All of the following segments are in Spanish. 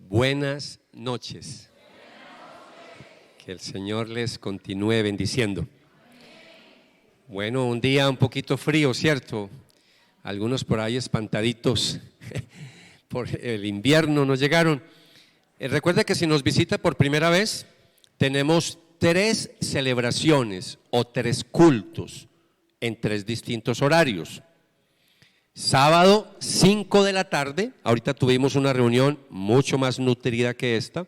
Buenas noches. Que el Señor les continúe bendiciendo. Bueno, un día un poquito frío, ¿cierto? Algunos por ahí espantaditos por el invierno no llegaron. Recuerda que si nos visita por primera vez, tenemos 3 celebraciones o 3 cultos en 3 distintos horarios. Sábado 5 de la tarde, ahorita tuvimos una reunión mucho más nutrida que esta.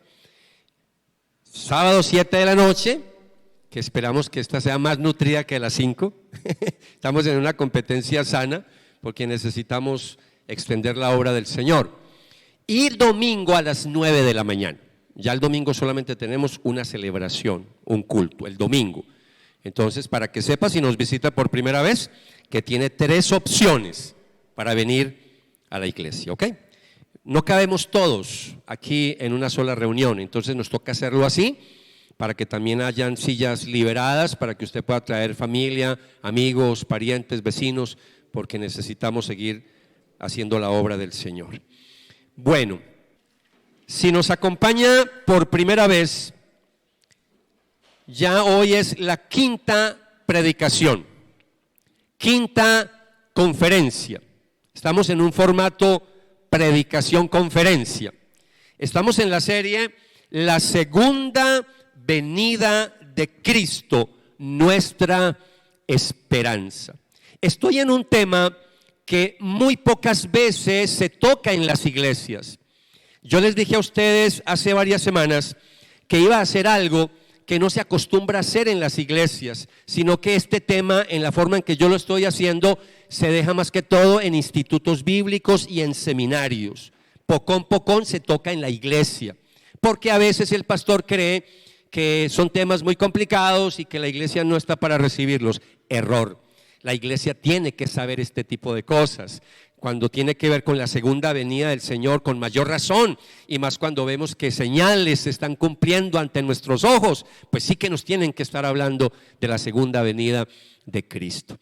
Sábado 7 de la noche, que esperamos que esta sea más nutrida que las 5. Estamos en una competencia sana porque necesitamos extender la obra del Señor. Y domingo a las 9 de la mañana. Ya el domingo solamente tenemos una celebración, un culto, el domingo. Entonces, para que sepa si nos visita por primera vez, que tiene 3 opciones para venir a la iglesia, ¿ok? No cabemos todos aquí en una sola reunión, entonces nos toca hacerlo así, para que también hayan sillas liberadas, para que usted pueda traer familia, amigos, parientes, vecinos, porque necesitamos seguir haciendo la obra del Señor. Bueno, si nos acompaña por primera vez, ya hoy es la 5ª predicación, 5ª conferencia. Estamos en un formato predicación-conferencia. Estamos en la serie La segunda venida de Cristo, nuestra esperanza. Estoy en un tema que muy pocas veces se toca en las iglesias. Yo les dije a ustedes hace varias semanas que iba a hacer algo que no se acostumbra a hacer en las iglesias, sino que este tema, en la forma en que yo lo estoy haciendo, se deja más que todo en institutos bíblicos y en seminarios. Pocón se toca en la iglesia, porque a veces el pastor cree que son temas muy complicados y que la iglesia no está para recibirlos. Error. La iglesia tiene que saber este tipo de cosas. Cuando tiene que ver con la segunda venida del Señor, con mayor razón, y más cuando vemos que señales se están cumpliendo ante nuestros ojos, pues sí que nos tienen que estar hablando de la segunda venida de Cristo.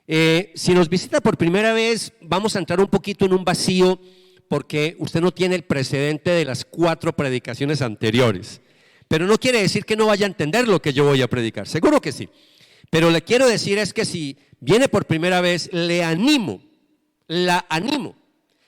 Si nos visita por primera vez, vamos a entrar un poquito en un vacío, porque usted no tiene el precedente de las 4 predicaciones anteriores, pero no quiere decir que no vaya a entender lo que yo voy a predicar, seguro que sí, pero le quiero decir es que si viene por primera vez, la animo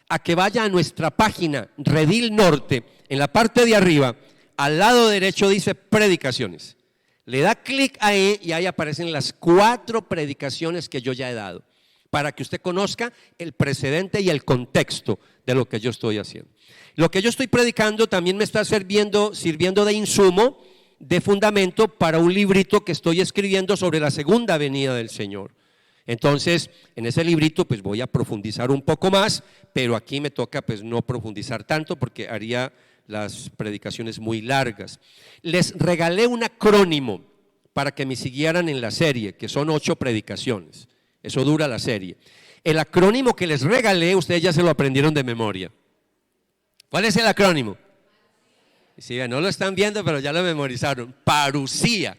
a que vaya a nuestra página Redil Norte, en la parte de arriba, al lado derecho dice predicaciones. Le da clic ahí y ahí aparecen las 4 predicaciones que yo ya he dado, para que usted conozca el precedente y el contexto de lo que yo estoy haciendo. Lo que yo estoy predicando también me está sirviendo de insumo, de fundamento para un librito que estoy escribiendo sobre la segunda venida del Señor. Entonces, en ese librito pues voy a profundizar un poco más, pero aquí me toca pues no profundizar tanto porque haría las predicaciones muy largas. Les regalé un acrónimo para que me siguieran en la serie, que son 8 predicaciones. Eso dura la serie. El acrónimo que les regalé, ustedes ya se lo aprendieron de memoria. ¿Cuál es el acrónimo? Sí, no lo están viendo, pero ya lo memorizaron. Parusía.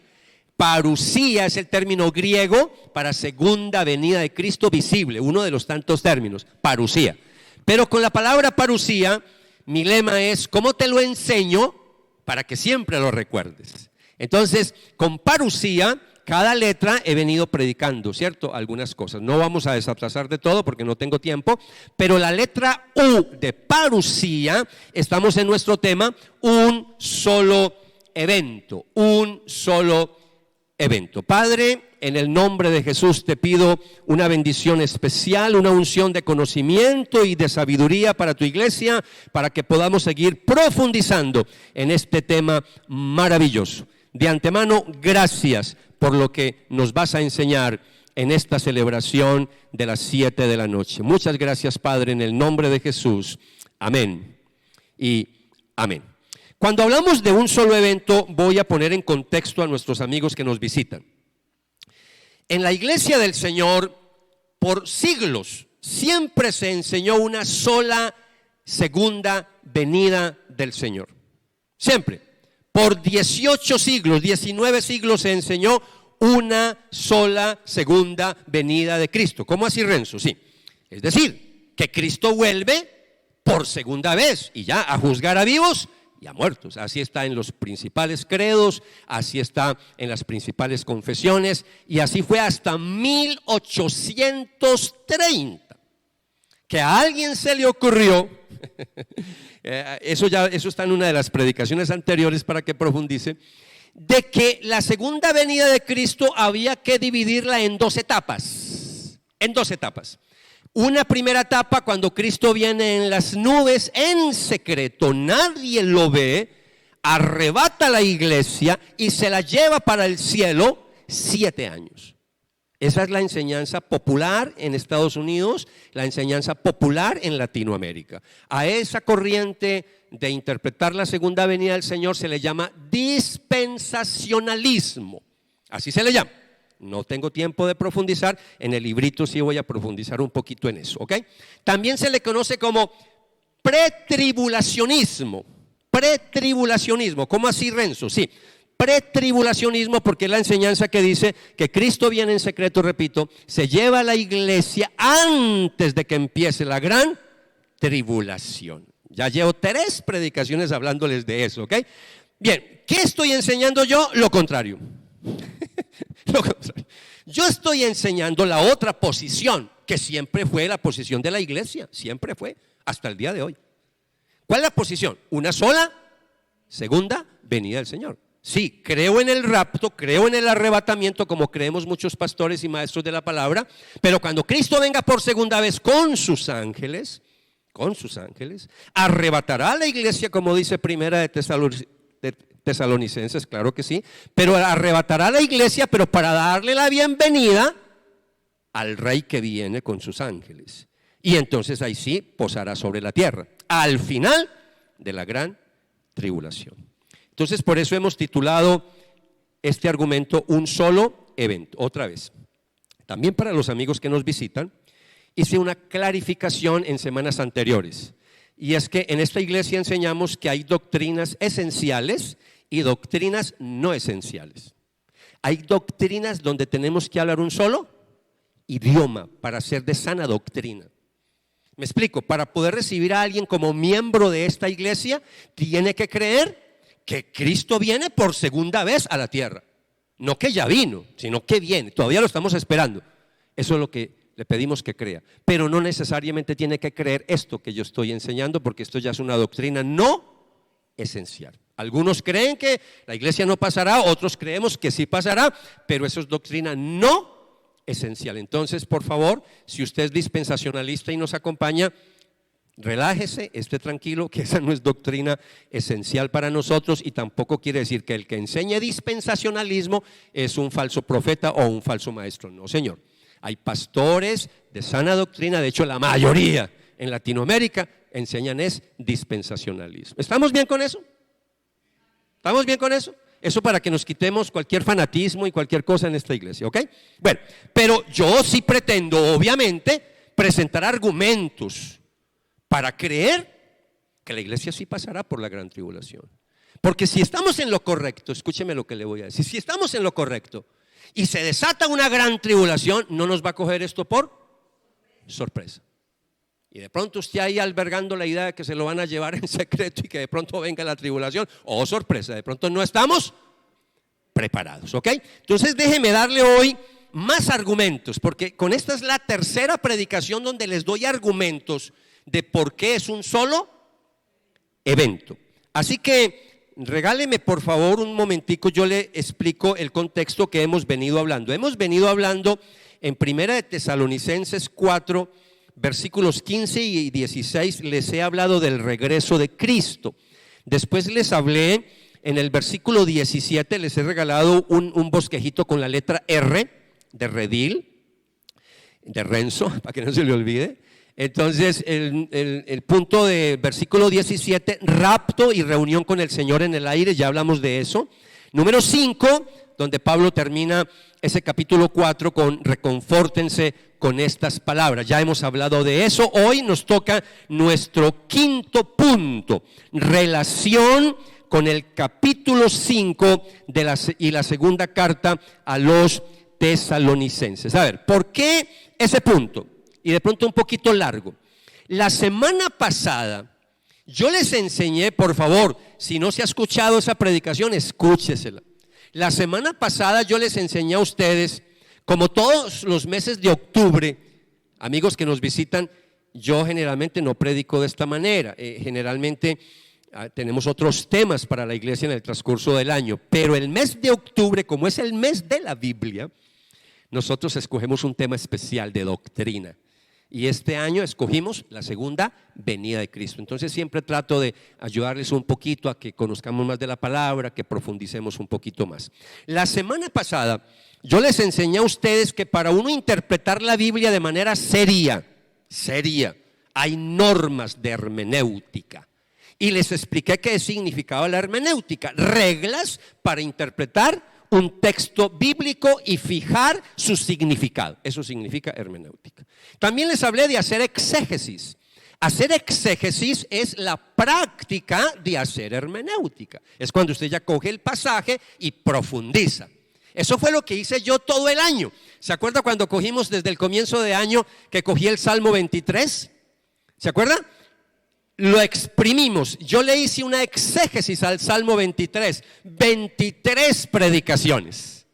Parusía es el término griego para segunda venida de Cristo visible, uno de los tantos términos, parusía. Pero con la palabra parusía, mi lema es, ¿cómo te lo enseño para que siempre lo recuerdes? Entonces, con parusía, cada letra he venido predicando, ¿cierto? Algunas cosas. No vamos a desatrasar de todo porque no tengo tiempo, pero la letra U de parusía, estamos en nuestro tema, un solo evento, un solo evento. Padre, en el nombre de Jesús te pido una bendición especial, una unción de conocimiento y de sabiduría para tu iglesia, para que podamos seguir profundizando en este tema maravilloso. De antemano, gracias por lo que nos vas a enseñar en esta celebración de las 7 de la noche. Muchas gracias, Padre, en el nombre de Jesús. Amén y amén. Cuando hablamos de un solo evento, voy a poner en contexto a nuestros amigos que nos visitan. En la iglesia del Señor, por siglos, siempre se enseñó una sola segunda venida del Señor. Siempre. Por 18 siglos, 19 siglos se enseñó una sola segunda venida de Cristo. ¿Cómo así, Renzo? Sí. Es decir, que Cristo vuelve por segunda vez y ya a juzgar a vivos y a muertos. Así está en los principales credos, así está en las principales confesiones, y así fue hasta 1830, que a alguien se le ocurrió, eso está en una de las predicaciones anteriores para que profundice, de que la segunda venida de Cristo había que dividirla en dos etapas, Una primera etapa cuando Cristo viene en las nubes en secreto, nadie lo ve, arrebata a la iglesia y se la lleva para el cielo 7 años. Esa es la enseñanza popular en Estados Unidos, la enseñanza popular en Latinoamérica. A esa corriente de interpretar la segunda venida del Señor se le llama dispensacionalismo, así se le llama. No tengo tiempo de profundizar, en el librito sí voy a profundizar un poquito en eso, ¿ok? También se le conoce como pretribulacionismo. ¿Cómo así, Renzo? Sí, pretribulacionismo, porque es la enseñanza que dice que Cristo viene en secreto, repito, se lleva a la iglesia antes de que empiece la gran tribulación. Ya llevo 3 predicaciones hablándoles de eso, ¿ok? Bien, ¿qué estoy enseñando yo? Lo contrario. Yo estoy enseñando la otra posición, que siempre fue la posición de la iglesia, siempre fue, hasta el día de hoy. ¿Cuál es la posición? Una sola, segunda venida del Señor. Sí, creo en el rapto, creo en el arrebatamiento, como creemos muchos pastores y maestros de la palabra, pero cuando Cristo venga por segunda vez con sus ángeles, arrebatará a la iglesia, como dice Primera de Tesalonicenses, claro que sí, pero arrebatará a la iglesia, pero para darle la bienvenida al Rey que viene con sus ángeles. Y entonces ahí sí posará sobre la tierra, al final de la gran tribulación. Entonces por eso hemos titulado este argumento un solo evento. Otra vez, también para los amigos que nos visitan, hice una clarificación en semanas anteriores. Y es que en esta iglesia enseñamos que hay doctrinas esenciales y doctrinas no esenciales. Hay doctrinas donde tenemos que hablar un solo idioma para ser de sana doctrina. Me explico, para poder recibir a alguien como miembro de esta iglesia, tiene que creer que Cristo viene por segunda vez a la tierra. No que ya vino, sino que viene, todavía lo estamos esperando. Eso es lo que le pedimos que crea, pero no necesariamente tiene que creer esto que yo estoy enseñando, porque esto ya es una doctrina no esencial. Algunos creen que la iglesia no pasará, otros creemos que sí pasará, pero eso es doctrina no esencial. Entonces, por favor, si usted es dispensacionalista y nos acompaña, relájese, esté tranquilo, que esa no es doctrina esencial para nosotros, y tampoco quiere decir que el que enseñe dispensacionalismo es un falso profeta o un falso maestro. No, señor. Hay pastores de sana doctrina, de hecho la mayoría en Latinoamérica enseñan es dispensacionalismo. ¿Estamos bien con eso? ¿Estamos bien con eso? Eso para que nos quitemos cualquier fanatismo y cualquier cosa en esta iglesia, ¿ok? Bueno, pero yo sí pretendo, obviamente, presentar argumentos para creer que la iglesia sí pasará por la gran tribulación. Porque si estamos en lo correcto, escúcheme lo que le voy a decir, si estamos en lo correcto y se desata una gran tribulación, no nos va a coger esto por sorpresa. Y de pronto usted ahí albergando la idea de que se lo van a llevar en secreto y que de pronto venga la tribulación, oh sorpresa, de pronto no estamos preparados, ¿ok? Entonces déjeme darle hoy más argumentos, porque con esta es la tercera predicación donde les doy argumentos de por qué es un solo evento. Así que regáleme por favor un momentico, yo le explico el contexto que hemos venido hablando. Hemos venido hablando en Primera de Tesalonicenses 4, versículos 15 y 16, les he hablado del regreso de Cristo. Después les hablé en el versículo 17, les he regalado un bosquejito con la letra R de redil, de Renzo, para que no se le olvide. Entonces el punto de versículo 17, rapto y reunión con el Señor en el aire, ya hablamos de eso. Número 5, donde Pablo termina ese capítulo 4 con reconfórtense con estas palabras. Ya hemos hablado de eso. Hoy nos toca nuestro quinto punto, relación con el capítulo 5 y la segunda carta a los tesalonicenses. A ver, ¿por qué ese punto? Y de pronto un poquito largo. La semana pasada Yo les enseñé, por favor, si no se ha escuchado esa predicación, escúchesela. La semana pasada yo les enseñé a ustedes, como todos los meses de octubre, amigos que nos visitan, yo generalmente no predico de esta manera, generalmente tenemos otros temas para la iglesia en el transcurso del año, pero el mes de octubre, como es el mes de la Biblia, nosotros escogemos un tema especial de doctrina. Y este año escogimos la segunda venida de Cristo. Entonces siempre trato de ayudarles un poquito a que conozcamos más de la palabra, que profundicemos un poquito más. La semana pasada yo les enseñé a ustedes que para uno interpretar la Biblia de manera seria, hay normas de hermenéutica. Y les expliqué qué significaba la hermenéutica, reglas para interpretar un texto bíblico y fijar su significado. Eso significa hermenéutica. También les hablé de hacer exégesis. Hacer exégesis es la práctica de hacer hermenéutica. Es cuando usted ya coge el pasaje y profundiza. Eso fue lo que hice yo todo el año. ¿Se acuerda cuando cogimos desde el comienzo de año que cogí el Salmo 23? ¿Se acuerda? Lo exprimimos. Yo le hice una exégesis al Salmo 23, 23 predicaciones,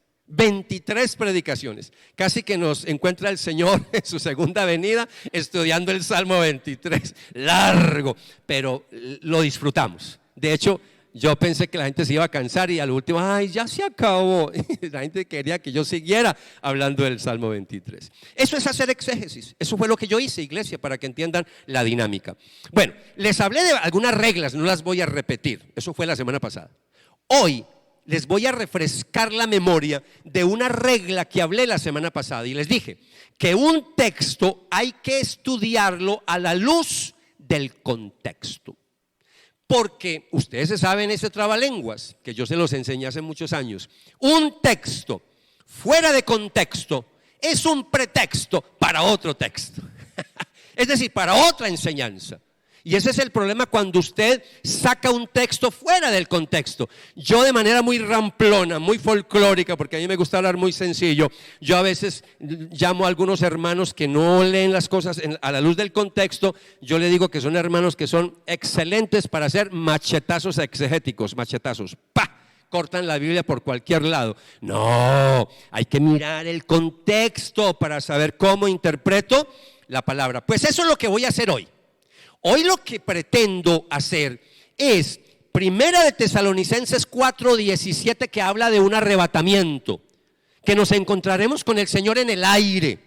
casi que nos encuentra el Señor en su segunda venida estudiando el Salmo 23, largo, pero lo disfrutamos. De hecho, yo pensé que la gente se iba a cansar y al último, ay, ya se acabó. La gente quería que yo siguiera hablando del Salmo 23. Eso es hacer exégesis. Eso fue lo que yo hice, iglesia, para que entiendan la dinámica. Bueno, les hablé de algunas reglas, no las voy a repetir. Eso fue la semana pasada. Hoy les voy a refrescar la memoria de una regla que hablé la semana pasada. Y les dije que un texto hay que estudiarlo a la luz del contexto. Porque ustedes se saben ese trabalenguas que yo se los enseñé hace muchos años. Un texto fuera de contexto es un pretexto para otro texto. Es decir, para otra enseñanza. Y ese es el problema cuando usted saca un texto fuera del contexto. Yo de manera muy ramplona, muy folclórica, porque a mí me gusta hablar muy sencillo, yo a veces llamo a algunos hermanos que no leen las cosas a la luz del contexto, yo le digo que son hermanos que son excelentes para hacer machetazos exegéticos, machetazos, ¡pa! Cortan la Biblia por cualquier lado. No, hay que mirar el contexto para saber cómo interpreto la palabra. Pues eso es lo que voy a hacer hoy. Hoy lo que pretendo hacer es Primera de Tesalonicenses 4:17, que habla de un arrebatamiento, que nos encontraremos con el Señor en el aire,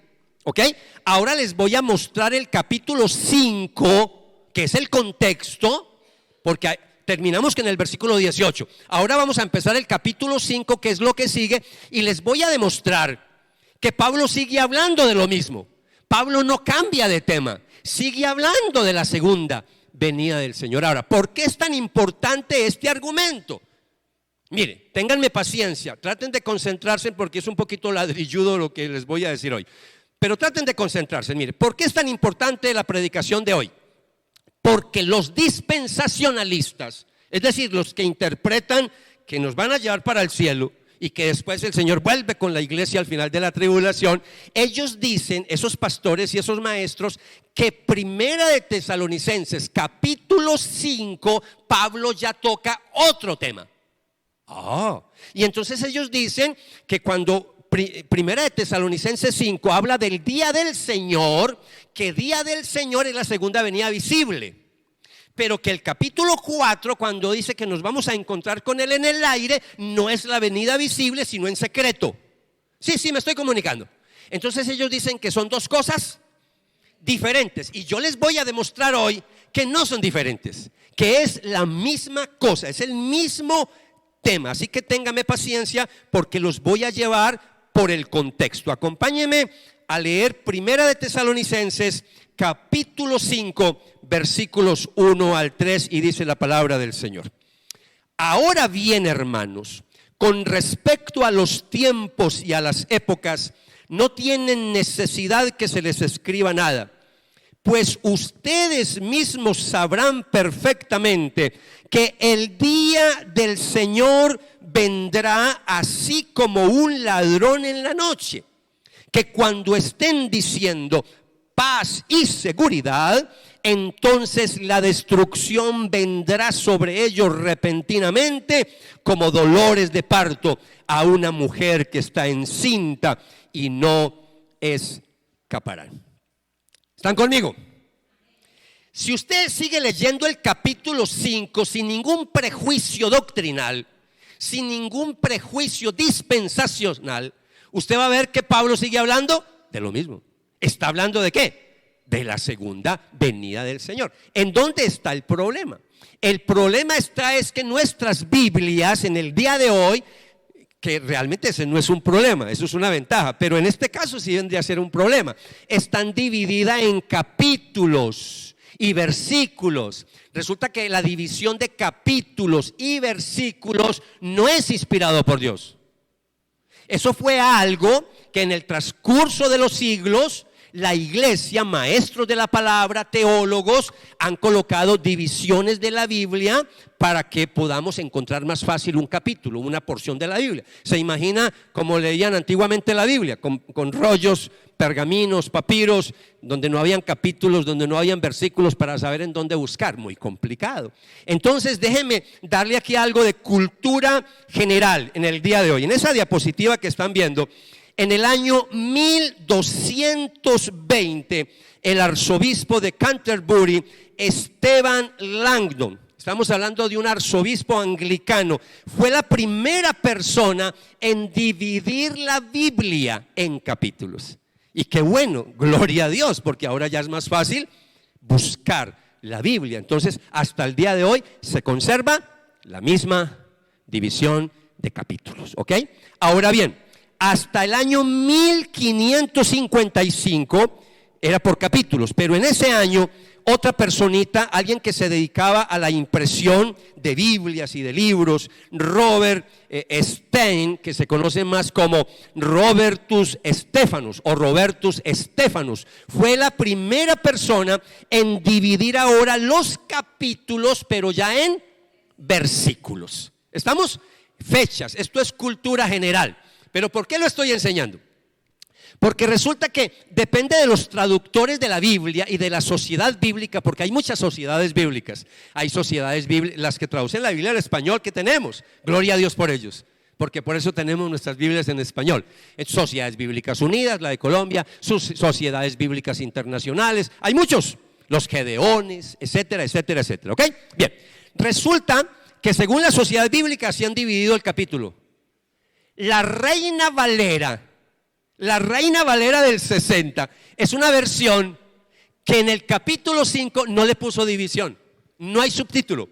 ¿ok? Ahora les voy a mostrar el capítulo 5, que es el contexto, porque terminamos con el versículo 18. Ahora vamos a empezar el capítulo 5, que es lo que sigue, y les voy a demostrar que Pablo sigue hablando de lo mismo. Pablo no cambia de tema. Sigue hablando de la segunda venida del Señor. Ahora, ¿por qué es tan importante este argumento? Mire, ténganme paciencia, traten de concentrarse porque es un poquito ladrilludo lo que les voy a decir hoy. Pero traten de concentrarse. Mire, ¿por qué es tan importante la predicación de hoy? Porque los dispensacionalistas, es decir, los que interpretan que nos van a llevar para el cielo y que después el Señor vuelve con la iglesia al final de la tribulación, ellos dicen, esos pastores y esos maestros, que Primera de Tesalonicenses capítulo 5, Pablo ya toca otro tema. Y entonces ellos dicen que cuando Primera de Tesalonicenses 5 habla del día del Señor, que día del Señor es la segunda venida visible. Pero que el capítulo 4, cuando dice que nos vamos a encontrar con Él en el aire, no es la venida visible, sino en secreto. Sí, me estoy comunicando. Entonces ellos dicen que son dos cosas diferentes. Y yo les voy a demostrar hoy que no son diferentes, que es la misma cosa, es el mismo tema. Así que téngame paciencia porque los voy a llevar por el contexto. Acompáñenme a leer Primera de Tesalonicenses capítulo 5, versículos 1 al 3, y dice la palabra del Señor. Ahora bien, hermanos, con respecto a los tiempos y a las épocas, no tienen necesidad que se les escriba nada, pues ustedes mismos sabrán perfectamente que el día del Señor vendrá así como un ladrón en la noche, que cuando estén diciendo paz y seguridad, entonces la destrucción vendrá sobre ellos repentinamente como dolores de parto a una mujer que está encinta y no escaparán. ¿Están conmigo? Si usted sigue leyendo el capítulo 5 sin ningún prejuicio doctrinal, sin ningún prejuicio dispensacional, usted va a ver que Pablo sigue hablando de lo mismo. ¿Está hablando de qué? De la segunda venida del Señor. ¿En dónde está el problema? El problema es que nuestras Biblias en el día de hoy, que realmente ese no es un problema, eso es una ventaja, pero en este caso sí vendría a ser un problema, están divididas en capítulos y versículos. Resulta que la división de capítulos y versículos no es inspirado por Dios. Eso fue algo que en el transcurso de los siglos la iglesia, maestros de la palabra, teólogos, han colocado divisiones de la Biblia para que podamos encontrar más fácil un capítulo, una porción de la Biblia. ¿Se imagina cómo leían antiguamente la Biblia? Con rollos, pergaminos, papiros, donde no habían capítulos, donde no habían versículos para saber en dónde buscar. Muy complicado. Entonces déjenme darle aquí algo de cultura general en el día de hoy. En esa diapositiva que están viendo, en el año 1220, el arzobispo de Canterbury, Esteban Langdon, estamos hablando de un arzobispo anglicano, fue la primera persona en dividir la Biblia en capítulos. Y qué bueno, gloria a Dios, porque ahora ya es más fácil buscar la Biblia. Entonces, hasta el día de hoy se conserva la misma división de capítulos, ¿ok? Ahora bien, hasta el año 1555 era por capítulos, pero en ese año otra personita, alguien que se dedicaba a la impresión de Biblias y de libros, Robert Stein, que se conoce más como Robertus Stephanus o Robertus Stephanus, fue la primera persona en dividir ahora los capítulos, pero ya en versículos. ¿Estamos? Fechas, esto es cultura general. ¿Pero por qué lo estoy enseñando? Porque resulta que depende de los traductores de la Biblia y de la sociedad bíblica, porque hay muchas sociedades bíblicas. Hay sociedades bíblicas, las que traducen la Biblia al español que tenemos. Gloria a Dios por ellos, porque por eso tenemos nuestras Biblias en español. Sociedades Bíblicas Unidas, la de Colombia, sus sociedades bíblicas internacionales. Hay muchos, los Gedeones, etcétera, etcétera, etcétera. ¿Ok? Bien, resulta que según la sociedad bíblica se han dividido el capítulo. La Reina Valera del 60 es una versión que en el capítulo 5 no le puso división, no hay subtítulo.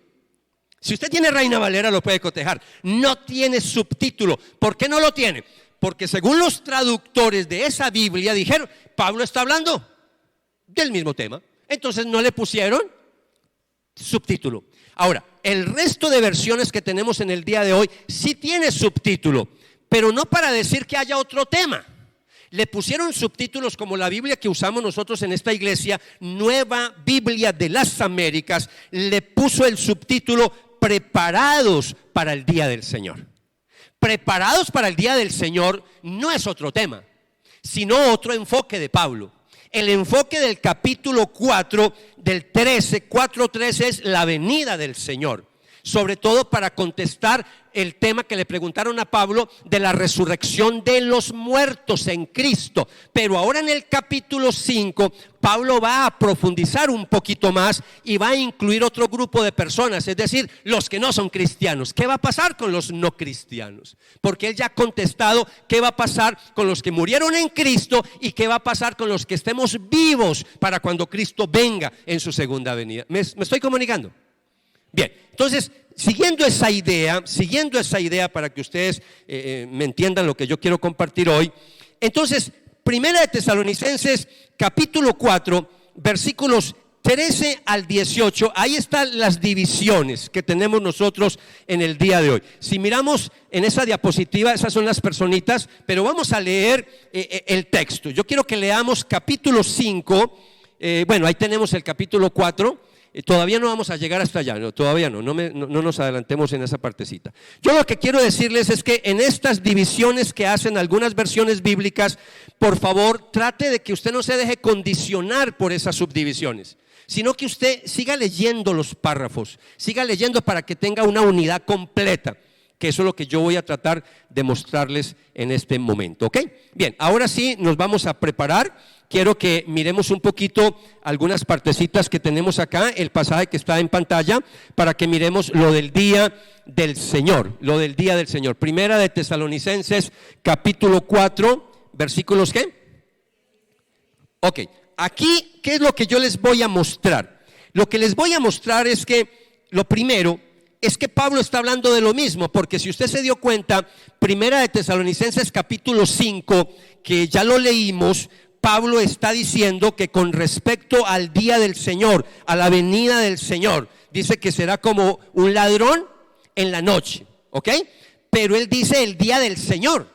Si usted tiene Reina Valera lo puede cotejar, no tiene subtítulo. ¿Por qué no lo tiene? Porque según los traductores de esa Biblia dijeron, Pablo está hablando del mismo tema, entonces no le pusieron subtítulo. Ahora, el resto de versiones que tenemos en el día de hoy sí tiene subtítulo, pero no para decir que haya otro tema. Le pusieron subtítulos como la Biblia que usamos nosotros en esta iglesia, Nueva Biblia de las Américas, le puso el subtítulo Preparados para el Día del Señor. Preparados para el Día del Señor no es otro tema, sino otro enfoque de Pablo. El enfoque del capítulo 4 del 4:13 es la venida del Señor. Sobre todo para contestar el tema que le preguntaron a Pablo de la resurrección de los muertos en Cristo. Pero ahora en el capítulo 5, Pablo va a profundizar un poquito más y va a incluir otro grupo de personas, es decir, los que no son cristianos. ¿Qué va a pasar con los no cristianos? Porque él ya ha contestado qué va a pasar con los que murieron en Cristo y qué va a pasar con los que estemos vivos para cuando Cristo venga en su segunda venida. ¿Me estoy comunicando? Bien, entonces, siguiendo esa idea para que ustedes me entiendan lo que yo quiero compartir hoy, entonces, Primera de Tesalonicenses, capítulo 4, versículos 13 al 18, ahí están las divisiones que tenemos nosotros en el día de hoy. Si miramos en esa diapositiva, esas son las personitas, pero vamos a leer el texto. Yo quiero que leamos capítulo 5, bueno, ahí tenemos el capítulo 4. Todavía no vamos a llegar hasta allá, todavía no nos adelantemos en esa partecita. Yo lo que quiero decirles es que en estas divisiones que hacen algunas versiones bíblicas, por favor, trate de que usted no se deje condicionar por esas subdivisiones. sino que usted siga leyendo los párrafos, siga leyendo para que tenga una unidad completa, que eso es lo que yo voy a tratar de mostrarles en este momento, ¿ok? Bien, ahora sí nos vamos a preparar. Quiero que miremos un poquito algunas partecitas que tenemos acá, el pasaje que está en pantalla, para que miremos lo del día del Señor, lo del día del Señor. Primera de Tesalonicenses, capítulo 4, versículos ¿qué? Ok, aquí, ¿qué es lo que yo les voy a mostrar? Lo que les voy a mostrar es que, lo primero, es que Pablo está hablando de lo mismo, porque si usted se dio cuenta, Primera de Tesalonicenses capítulo 5, que ya lo leímos, Pablo está diciendo que con respecto al día del Señor, a la venida del Señor, dice que será como un ladrón en la noche, ¿ok? Pero él dice el día del Señor.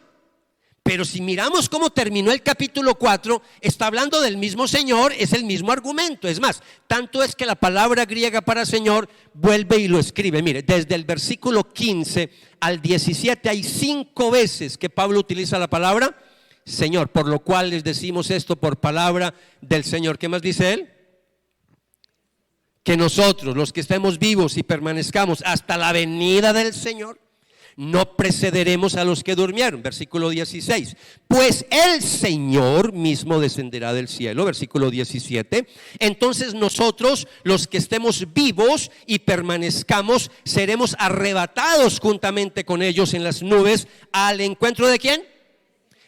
Pero si miramos cómo terminó el capítulo 4, está hablando del mismo Señor, es el mismo argumento. Es más, tanto es que la palabra griega para Señor vuelve y lo escribe. Mire, desde el versículo 15 al 17 hay 5 veces que Pablo utiliza la palabra Señor, por lo cual les decimos esto por palabra del Señor. ¿Qué más dice él? Que nosotros, los que estemos vivos y permanezcamos hasta la venida del Señor, no precederemos a los que durmieron. Versículo 16, pues el Señor mismo descenderá del cielo. Versículo 17, entonces nosotros, los que estemos vivos y permanezcamos, seremos arrebatados juntamente con ellos en las nubes. ¿Al encuentro de quién?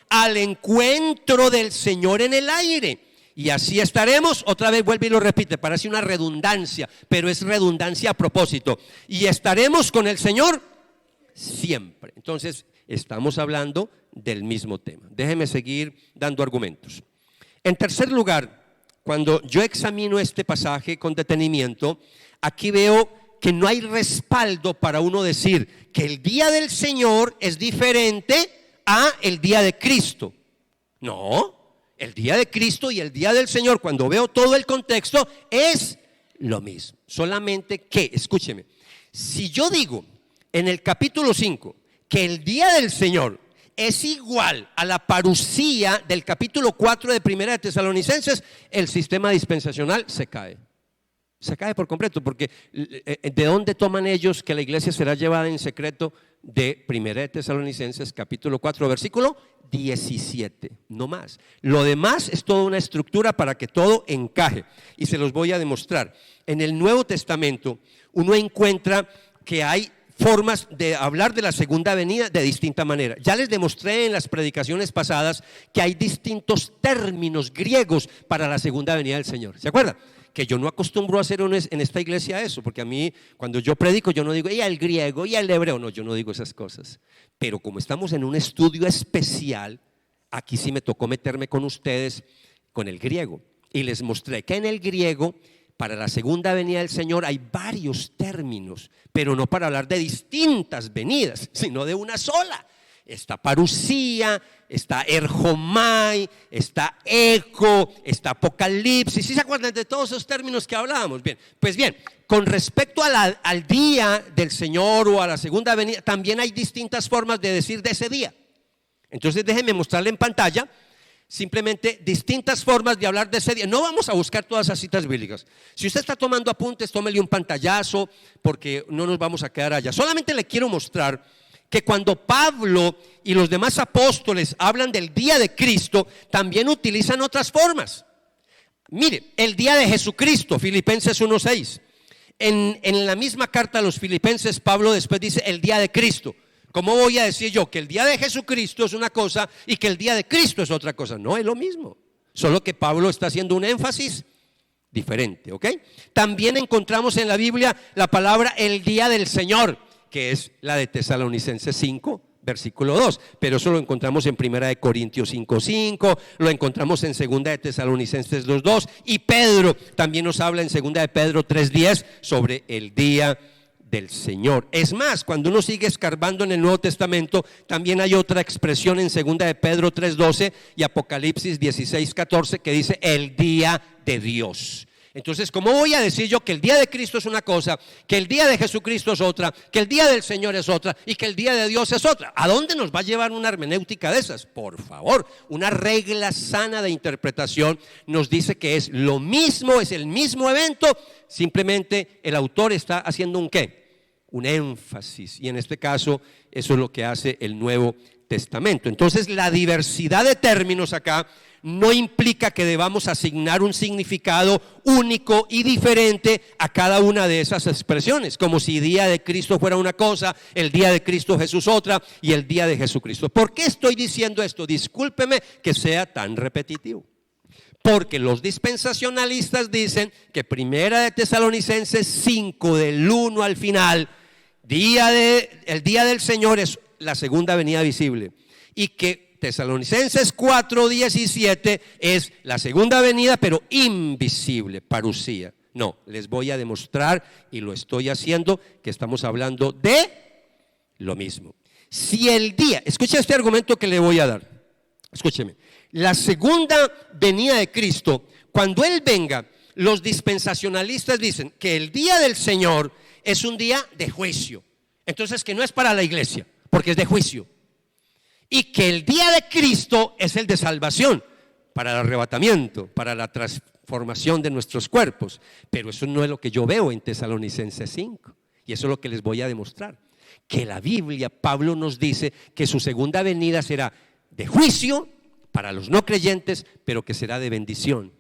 Al encuentro del Señor en el aire. Y así estaremos, otra vez vuelve y lo repite, parece una redundancia, pero es redundancia a propósito. Y estaremos con el Señor siempre. Entonces estamos hablando del mismo tema. Déjeme seguir dando argumentos. En tercer lugar, cuando yo examino este pasaje con detenimiento, aquí veo que no hay respaldo para uno decir que el día del Señor es diferente a el día de Cristo. No, el día de Cristo y el día del Señor, cuando veo todo el contexto, es lo mismo. Solamente que, escúcheme, si yo digo en el capítulo 5 que el día del Señor es igual a la parusía del capítulo 4 de Primera de Tesalonicenses, el sistema dispensacional se cae. Se cae por completo, porque ¿de dónde toman ellos que la iglesia será llevada en secreto? De Primera de Tesalonicenses capítulo 4 versículo 17, no más. Lo demás es toda una estructura para que todo encaje, y se los voy a demostrar. En el Nuevo Testamento uno encuentra que hay formas de hablar de la segunda venida de distinta manera. Ya les demostré en las predicaciones pasadas que hay distintos términos griegos para la segunda venida del Señor. ¿Se acuerdan? Que yo no acostumbro a hacer en esta iglesia eso, porque a mí cuando yo predico yo no digo y el griego y el hebreo, no, yo no digo esas cosas. Pero como estamos en un estudio especial, aquí sí me tocó meterme con ustedes con el griego, y les mostré que en el griego para la segunda venida del Señor hay varios términos, pero no para hablar de distintas venidas, sino de una sola. Está parusía, está erjomai, está eco, está apocalipsis. ¿Sí se acuerdan de todos esos términos que hablábamos? Bien, pues bien, con respecto al día del Señor o a la segunda venida, también hay distintas formas de decir de ese día. Entonces déjenme mostrarle en pantalla simplemente distintas formas de hablar de ese día. No vamos a buscar todas esas citas bíblicas. Si usted está tomando apuntes, tómele un pantallazo, porque no nos vamos a quedar allá. Solamente le quiero mostrar que cuando Pablo y los demás apóstoles hablan del día de Cristo, también utilizan otras formas. Mire, el día de Jesucristo, Filipenses 1:6. En la misma carta a los Filipenses, Pablo después dice el día de Cristo. ¿Cómo voy a decir yo que el día de Jesucristo es una cosa y que el día de Cristo es otra cosa? No, es lo mismo, solo que Pablo está haciendo un énfasis diferente, ¿ok? También encontramos en la Biblia la palabra el día del Señor, que es la de Tesalonicenses 5, versículo 2, pero eso lo encontramos en 1 de Corintios 5:5, lo encontramos en 2 de Tesalonicenses 2:2, y Pedro también nos habla en 2 de Pedro 3:10 sobre el día del Señor. Es más, cuando uno sigue escarbando en el Nuevo Testamento, también hay otra expresión en 2 de Pedro 3:12 y Apocalipsis 16:14 que dice el día de Dios. Entonces, ¿cómo voy a decir yo que el día de Cristo es una cosa, que el día de Jesucristo es otra, que el día del Señor es otra y que el día de Dios es otra? ¿A dónde nos va a llevar una hermenéutica de esas? Por favor, una regla sana de interpretación nos dice que es lo mismo, es el mismo evento, simplemente el autor está haciendo un ¿qué? Un énfasis, y en este caso eso es lo que hace el Nuevo Testamento. Entonces, la diversidad de términos acá no implica que debamos asignar un significado único y diferente a cada una de esas expresiones, como si día de Cristo fuera una cosa, el día de Cristo Jesús otra y el día de Jesucristo. ¿Por qué estoy diciendo esto? Discúlpeme que sea tan repetitivo. Porque los dispensacionalistas dicen que Primera de Tesalonicenses 5 del 1 al final, el día del Señor es la segunda venida visible, y que Tesalonicenses 4:17 es la segunda venida pero invisible, parusía. No, les voy a demostrar, y lo estoy haciendo, que estamos hablando de lo mismo. Si el día, escucha este argumento que le voy a dar, escúcheme, la segunda venida de Cristo, cuando Él venga, los dispensacionalistas dicen que el día del Señor es un día de juicio, entonces que no es para la iglesia, porque es de juicio. Y que el día de Cristo es el de salvación, para el arrebatamiento, para la transformación de nuestros cuerpos. Pero eso no es lo que yo veo en Tesalonicenses 5. Y eso es lo que les voy a demostrar. Que la Biblia, Pablo nos dice que su segunda venida será de juicio para los no creyentes, pero que será de bendición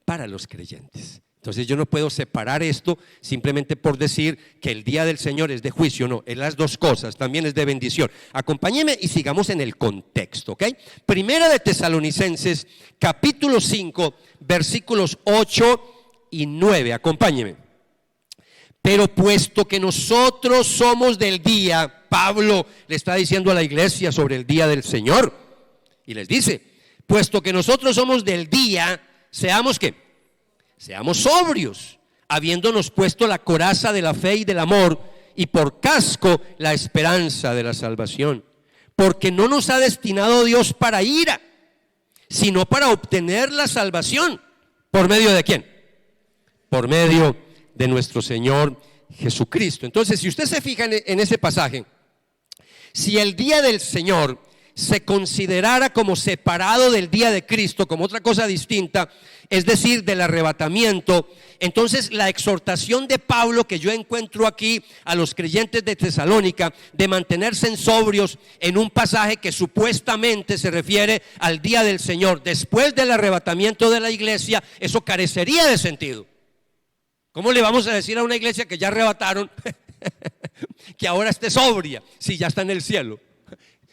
para los creyentes. Entonces yo no puedo separar esto simplemente por decir que el día del Señor es de juicio. No, es las dos cosas, también es de bendición. Acompáñeme y sigamos en el contexto, ¿ok? Primera de Tesalonicenses, capítulo 5, versículos 8 y 9. Acompáñeme. Pero puesto que nosotros somos del día, Pablo le está diciendo a la iglesia sobre el día del Señor, y les dice, puesto que nosotros somos del día, seamos ¿qué? Seamos sobrios, habiéndonos puesto la coraza de la fe y del amor, y por casco la esperanza de la salvación. Porque no nos ha destinado Dios para ira, sino para obtener la salvación. ¿Por medio de quién? Por medio de nuestro Señor Jesucristo. Entonces, si usted se fija en ese pasaje, si el día del Señor se considerara como separado del día de Cristo, como otra cosa distinta, es decir, del arrebatamiento, entonces la exhortación de Pablo que yo encuentro aquí a los creyentes de Tesalónica de mantenerse en sobrios en un pasaje que supuestamente se refiere al día del Señor después del arrebatamiento de la iglesia, eso carecería de sentido. ¿Cómo le vamos a decir a una iglesia que ya arrebataron que ahora esté sobria si ya está en el cielo?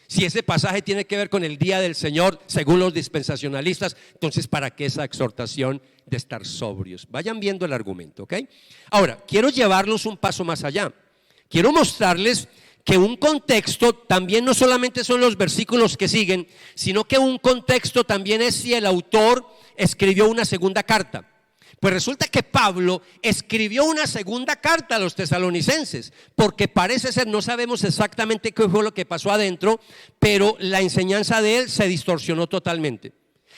Si ese pasaje tiene que ver con el día del Señor, según los dispensacionalistas, entonces ¿para qué esa exhortación de estar sobrios? Vayan viendo el argumento, ¿ok? Ahora, quiero llevarlos un paso más allá. Quiero mostrarles que un contexto también no solamente son los versículos que siguen, sino que un contexto también es si el autor escribió una segunda carta. Pues resulta que Pablo escribió una segunda carta a los tesalonicenses, porque parece ser, no sabemos exactamente qué fue lo que pasó adentro, pero la enseñanza de él se distorsionó totalmente.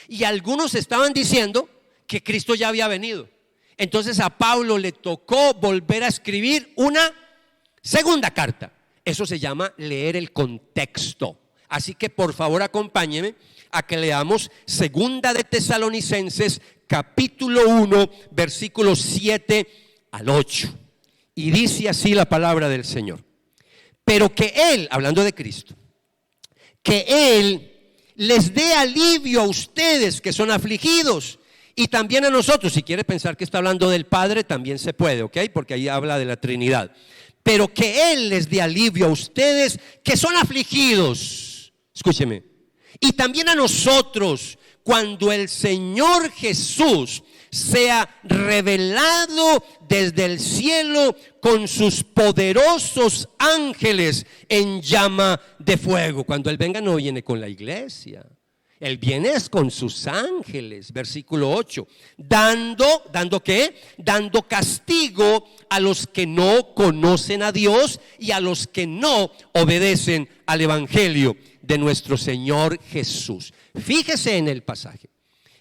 Y algunos estaban diciendo que Cristo ya había venido. Entonces a Pablo le tocó volver a escribir una segunda carta. Eso se llama leer el contexto. Así que por favor acompáñenme a que leamos Segunda de Tesalonicenses capítulo 1 versículos 7 al 8. Y dice así la palabra del Señor: pero que Él, hablando de Cristo, que Él les dé alivio a ustedes que son afligidos, y también a nosotros. Si quiere pensar que está hablando del Padre, también se puede, ¿ok? Porque ahí habla de la Trinidad. Pero que Él les dé alivio a ustedes que son afligidos. Escúcheme. Y también a nosotros, cuando el Señor Jesús sea revelado desde el cielo con sus poderosos ángeles en llama de fuego. Cuando Él venga no viene con la iglesia, Él viene con sus ángeles. Versículo 8, ¿dando qué? Dando castigo a los que no conocen a Dios y a los que no obedecen al evangelio de nuestro Señor Jesús. Fíjese en el pasaje.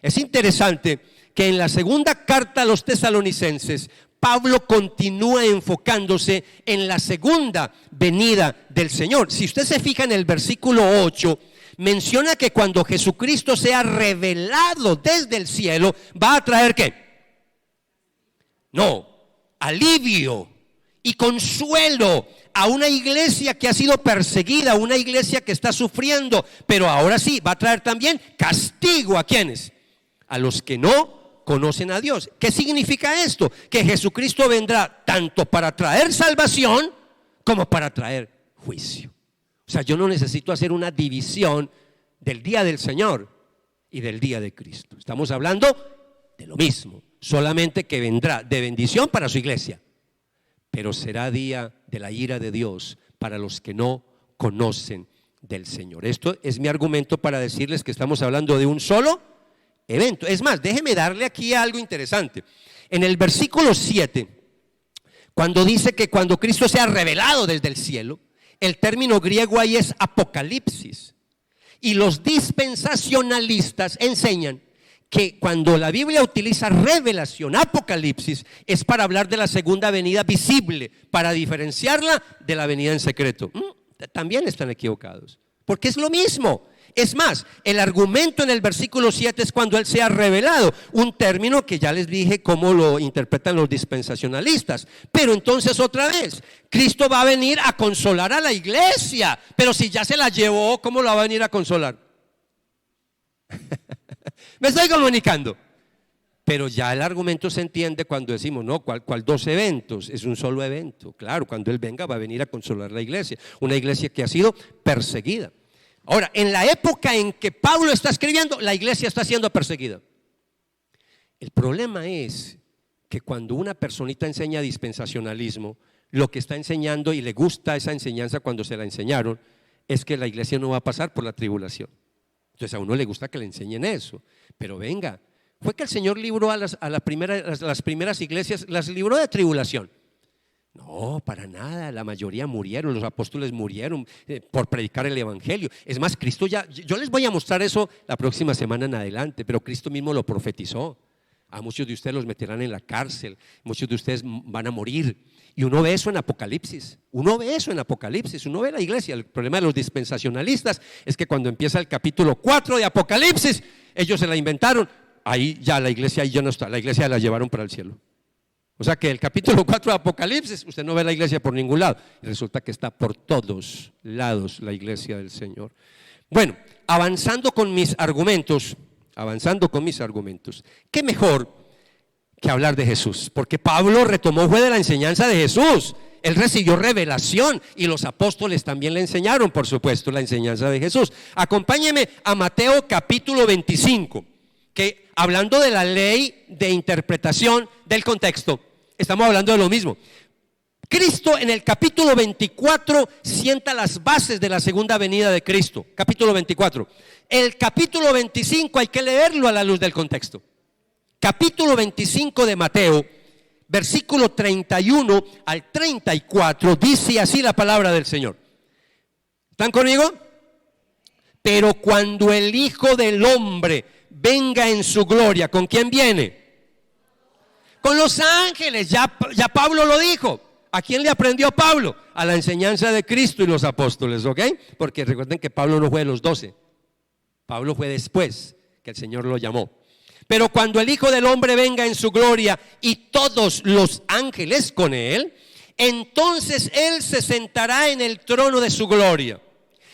Es interesante que en la segunda carta a los tesalonicenses, Pablo continúa enfocándose en la segunda venida del Señor. Si usted se fija en el versículo 8, menciona que cuando Jesucristo sea revelado desde el cielo, va a traer ¿qué? No, alivio y consuelo a una iglesia que ha sido perseguida, una iglesia que está sufriendo, pero ahora sí va a traer también castigo. ¿A quiénes? A los que no conocen a Dios. ¿Qué significa esto? Que Jesucristo vendrá tanto para traer salvación como para traer juicio. O sea, yo no necesito hacer una división del día del Señor y del día de Cristo. Estamos hablando de lo mismo, solamente que vendrá de bendición para su iglesia, pero será día de la ira de Dios para los que no conocen del Señor. Esto es mi argumento para decirles que estamos hablando de un solo evento. Es más, déjeme darle aquí algo interesante. En el versículo 7, cuando dice que cuando Cristo sea revelado desde el cielo, el término griego ahí es apocalipsis. Y los dispensacionalistas enseñan que cuando la Biblia utiliza revelación, apocalipsis, es para hablar de la segunda venida visible, para diferenciarla de la venida en secreto. También están equivocados, porque es lo mismo. Es más, el argumento en el versículo 7 es cuando Él sea revelado, un término que ya les dije cómo lo interpretan los dispensacionalistas. Pero entonces otra vez, Cristo va a venir a consolar a la iglesia, pero si ya se la llevó, ¿cómo la va a venir a consolar? ¿Me estoy comunicando? Pero ya el argumento se entiende cuando decimos, no, ¿cuál dos eventos? Es un solo evento. Claro, cuando Él venga va a venir a consolar a la iglesia, una iglesia que ha sido perseguida. Ahora, en la época en que Pablo está escribiendo, la iglesia está siendo perseguida. El problema es que cuando una personita enseña dispensacionalismo, lo que está enseñando, y le gusta esa enseñanza cuando se la enseñaron, es que la iglesia no va a pasar por la tribulación. Entonces a uno le gusta que le enseñen eso. Pero venga, fue que el Señor libró a las primeras iglesias, las libró de tribulación. No, para nada, la mayoría murieron, los apóstoles murieron por predicar el evangelio. Es más, Cristo yo les voy a mostrar eso la próxima semana en adelante, pero Cristo mismo lo profetizó. A muchos de ustedes los meterán en la cárcel, muchos de ustedes van a morir. Y uno ve eso en Apocalipsis, uno ve la iglesia. El problema de los dispensacionalistas es que cuando empieza el capítulo 4 de Apocalipsis, ellos se la inventaron, ahí ya la iglesia ahí ya no está, la iglesia la llevaron para el cielo. O sea que el capítulo 4 de Apocalipsis, usted no ve la iglesia por ningún lado, y resulta que está por todos lados la iglesia del Señor. Bueno, avanzando con mis argumentos, ¿qué mejor que hablar de Jesús? Porque Pablo retomó fue de la enseñanza de Jesús. Él recibió revelación y los apóstoles también le enseñaron, por supuesto, la enseñanza de Jesús. Acompáñeme a Mateo capítulo 25, que hablando de la ley de interpretación del contexto, estamos hablando de lo mismo. Cristo en el capítulo 24 sienta las bases de la segunda venida de Cristo, capítulo 24. El capítulo 25 hay que leerlo a la luz del contexto. Capítulo 25 de Mateo, versículo 31 al 34, dice así la palabra del Señor. ¿Están conmigo? Pero cuando el Hijo del Hombre venga en su gloria, ¿con quién viene? Con los ángeles, ya Pablo lo dijo. ¿A quién le aprendió Pablo? A la enseñanza de Cristo y los apóstoles, ¿ok? Porque recuerden que Pablo no fue de los 12, Pablo fue después que el Señor lo llamó. Pero cuando el Hijo del Hombre venga en su gloria y todos los ángeles con él, entonces él se sentará en el trono de su gloria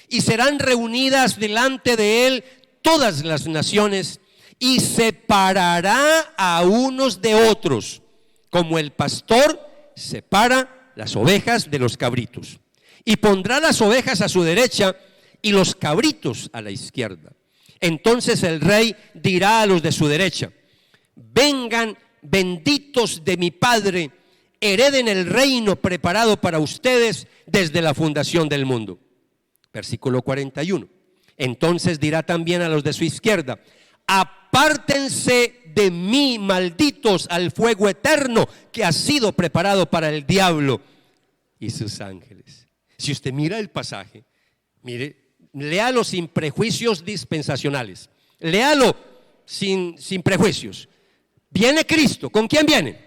y serán reunidas delante de él todas las naciones y separará a unos de otros, como el pastor separa las ovejas de los cabritos, y pondrá las ovejas a su derecha y los cabritos a la izquierda. Entonces el rey dirá a los de su derecha: vengan benditos de mi Padre, hereden el reino preparado para ustedes desde la fundación del mundo. Versículo 41. Entonces dirá también a los de su izquierda: apártense de mí, malditos, al fuego eterno que ha sido preparado para el diablo y sus ángeles. Si usted mira el pasaje, mire, léalo sin prejuicios dispensacionales, léalo sin prejuicios. Viene Cristo. ¿Con quién viene?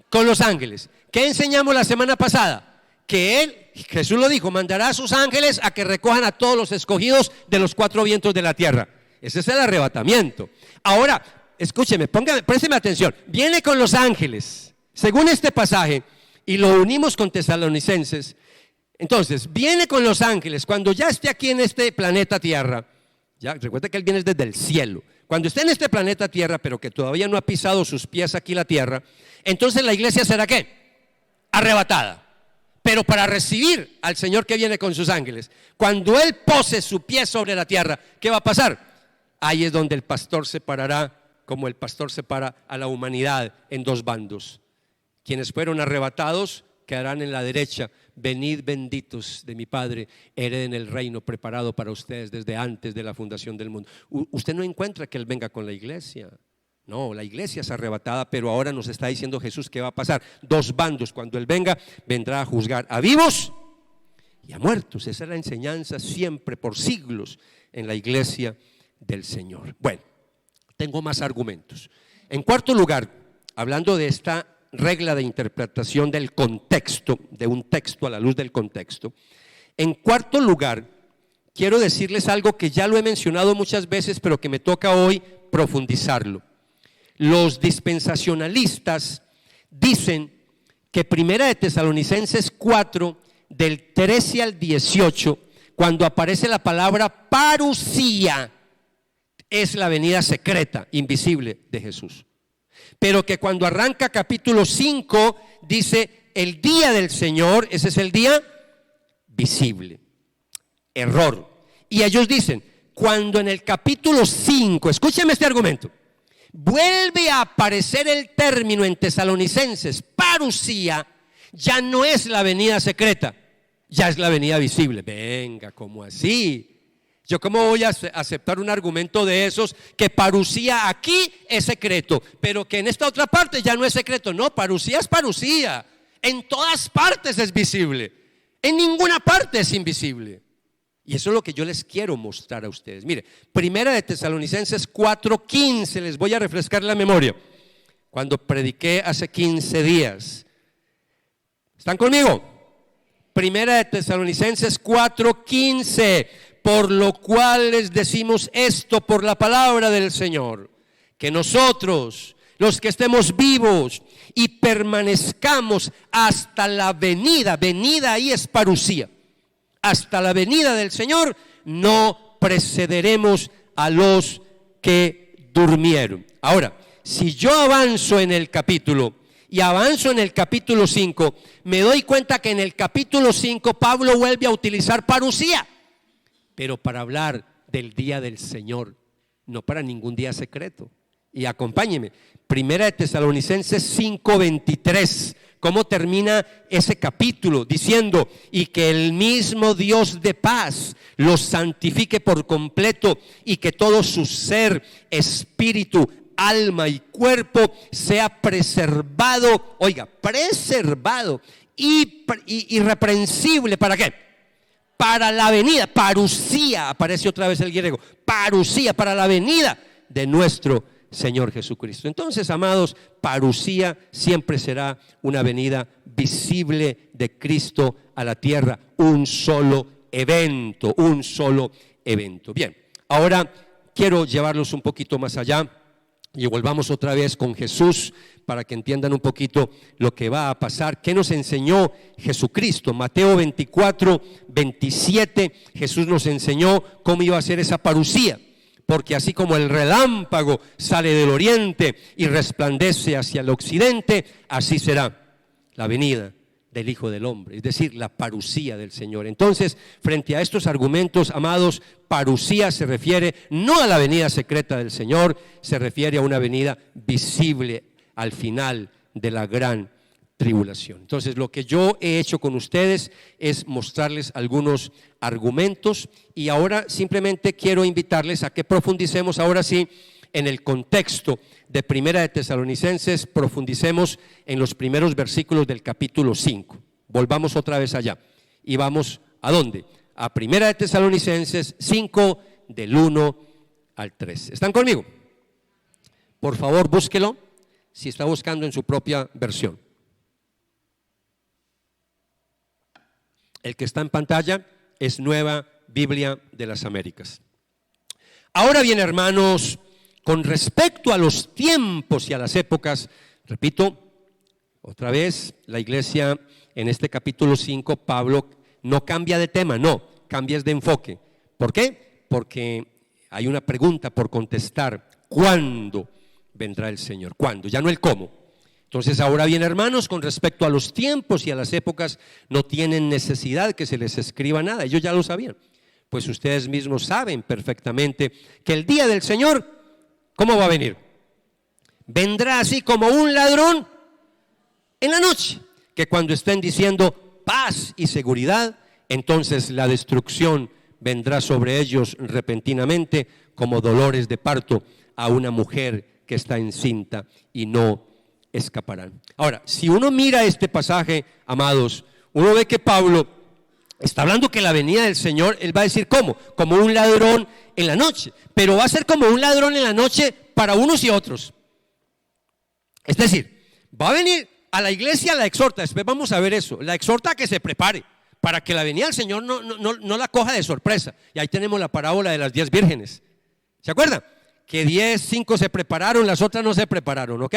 Con los ángeles. ¿Qué enseñamos la semana pasada? Que Él, Jesús lo dijo, mandará a sus ángeles a que recojan a todos los escogidos de los 4 vientos de la tierra. Ese es el arrebatamiento. Ahora, escúcheme, présteme atención. Viene con los ángeles, según este pasaje, y lo unimos con Tesalonicenses. Entonces, viene con los ángeles cuando ya esté aquí en este planeta Tierra. Ya, recuerda que Él viene desde el cielo. Cuando esté en este planeta Tierra, pero que todavía no ha pisado sus pies aquí la tierra, entonces la iglesia será ¿qué? Arrebatada. Pero para recibir al Señor que viene con sus ángeles, cuando Él pose su pie sobre la tierra, ¿qué va a pasar? Ahí es donde el pastor separará, como el pastor separa a la humanidad en 2 bandos. Quienes fueron arrebatados quedarán en la derecha. Venid benditos de mi Padre, hereden el reino preparado para ustedes desde antes de la fundación del mundo. Usted no encuentra que Él venga con la iglesia. No, la iglesia es arrebatada, pero ahora nos está diciendo Jesús que va a pasar 2 bandos. Cuando Él venga, vendrá a juzgar a vivos y a muertos. Esa es la enseñanza siempre, por siglos, en la iglesia del Señor. Bueno, tengo más argumentos. En cuarto lugar, hablando de esta regla de interpretación del contexto, de un texto a la luz del contexto. En cuarto lugar, quiero decirles algo que ya lo he mencionado muchas veces, pero que me toca hoy profundizarlo. Los dispensacionalistas dicen que Primera de Tesalonicenses 4, del 13 al 18, cuando aparece la palabra parusía, es la venida secreta, invisible de Jesús. Pero que cuando arranca capítulo 5, dice el día del Señor, ese es el día visible. Error. Y ellos dicen, cuando en el capítulo 5, escúcheme este argumento, vuelve a aparecer el término en Tesalonicenses, parusía, ya no es la venida secreta, ya es la venida visible. Venga, ¿cómo así? Yo cómo voy a aceptar un argumento de esos que parusía aquí es secreto, pero que en esta otra parte ya no es secreto. No, parusía es parusía. En todas partes es visible. En ninguna parte es invisible. Y eso es lo que yo les quiero mostrar a ustedes. Mire, Primera de Tesalonicenses 4:15, les voy a refrescar la memoria. Cuando prediqué hace 15 días. ¿Están conmigo? Primera de Tesalonicenses 4:15. Por lo cual les decimos esto por la palabra del Señor, que nosotros, los que estemos vivos y permanezcamos hasta la venida ahí es parusía, hasta la venida del Señor, no precederemos a los que durmieron. Ahora, si yo avanzo en el capítulo y avanzo en el capítulo 5, me doy cuenta que en el capítulo 5 Pablo vuelve a utilizar parusía, pero para hablar del día del Señor, no para ningún día secreto. Y acompáñeme, Primera de Tesalonicenses 5:23, ¿cómo termina ese capítulo? Diciendo, y que el mismo Dios de paz los santifique por completo, y que todo su ser, espíritu, alma y cuerpo sea preservado, oiga, preservado y irreprensible, ¿para qué? Para la venida, parusía, aparece otra vez el griego, parusía, para la venida de nuestro Señor Jesucristo. Entonces, amados, parusía siempre será una venida visible de Cristo a la tierra, un solo evento, un solo evento. Bien, ahora quiero llevarlos un poquito más allá y volvamos otra vez con Jesús para que entiendan un poquito lo que va a pasar. ¿Qué nos enseñó Jesucristo? Mateo 24:27, Jesús nos enseñó cómo iba a ser esa parusía. Porque así como el relámpago sale del oriente y resplandece hacia el occidente, así será la venida del Hijo del Hombre, es decir, la parusía del Señor. Entonces, frente a estos argumentos, amados, parusía se refiere no a la venida secreta del Señor, se refiere a una venida visible al final de la gran tribulación. Entonces, lo que yo he hecho con ustedes es mostrarles algunos argumentos y ahora simplemente quiero invitarles a que profundicemos ahora sí en el contexto de Primera de Tesalonicenses, profundicemos en los primeros versículos del capítulo 5. Volvamos otra vez allá y vamos ¿a dónde? A Primera de Tesalonicenses 5 del 1 al 3. ¿Están conmigo? Por favor, búsquelo si está buscando en su propia versión. El que está en pantalla es Nueva Biblia de las Américas. Ahora bien, hermanos, con respecto a los tiempos y a las épocas, repito, otra vez, la iglesia en este capítulo 5, Pablo no cambia de tema, no, cambia de enfoque. ¿Por qué? Porque hay una pregunta por contestar: ¿cuándo vendrá el Señor? ¿Cuándo? Ya no el cómo. Entonces, ahora bien, hermanos, con respecto a los tiempos y a las épocas, no tienen necesidad que se les escriba nada, ellos ya lo sabían. Pues ustedes mismos saben perfectamente que el día del Señor, ¿cómo va a venir? Vendrá así como un ladrón en la noche, que cuando estén diciendo paz y seguridad, entonces la destrucción vendrá sobre ellos repentinamente como dolores de parto a una mujer que está encinta, y no escaparán. Ahora, si uno mira este pasaje, amados, uno ve que Pablo está hablando que la venida del Señor, él va a decir ¿cómo? Como un ladrón en la noche, pero va a ser como un ladrón en la noche para unos y otros. Es decir, va a venir a la iglesia, la exhorta, después vamos a ver eso, la exhorta a que se prepare para que la venida del Señor no la coja de sorpresa. Y ahí tenemos la parábola de las 10 vírgenes. ¿Se acuerdan? Que 10, 5 se prepararon, las otras no se prepararon, ¿ok?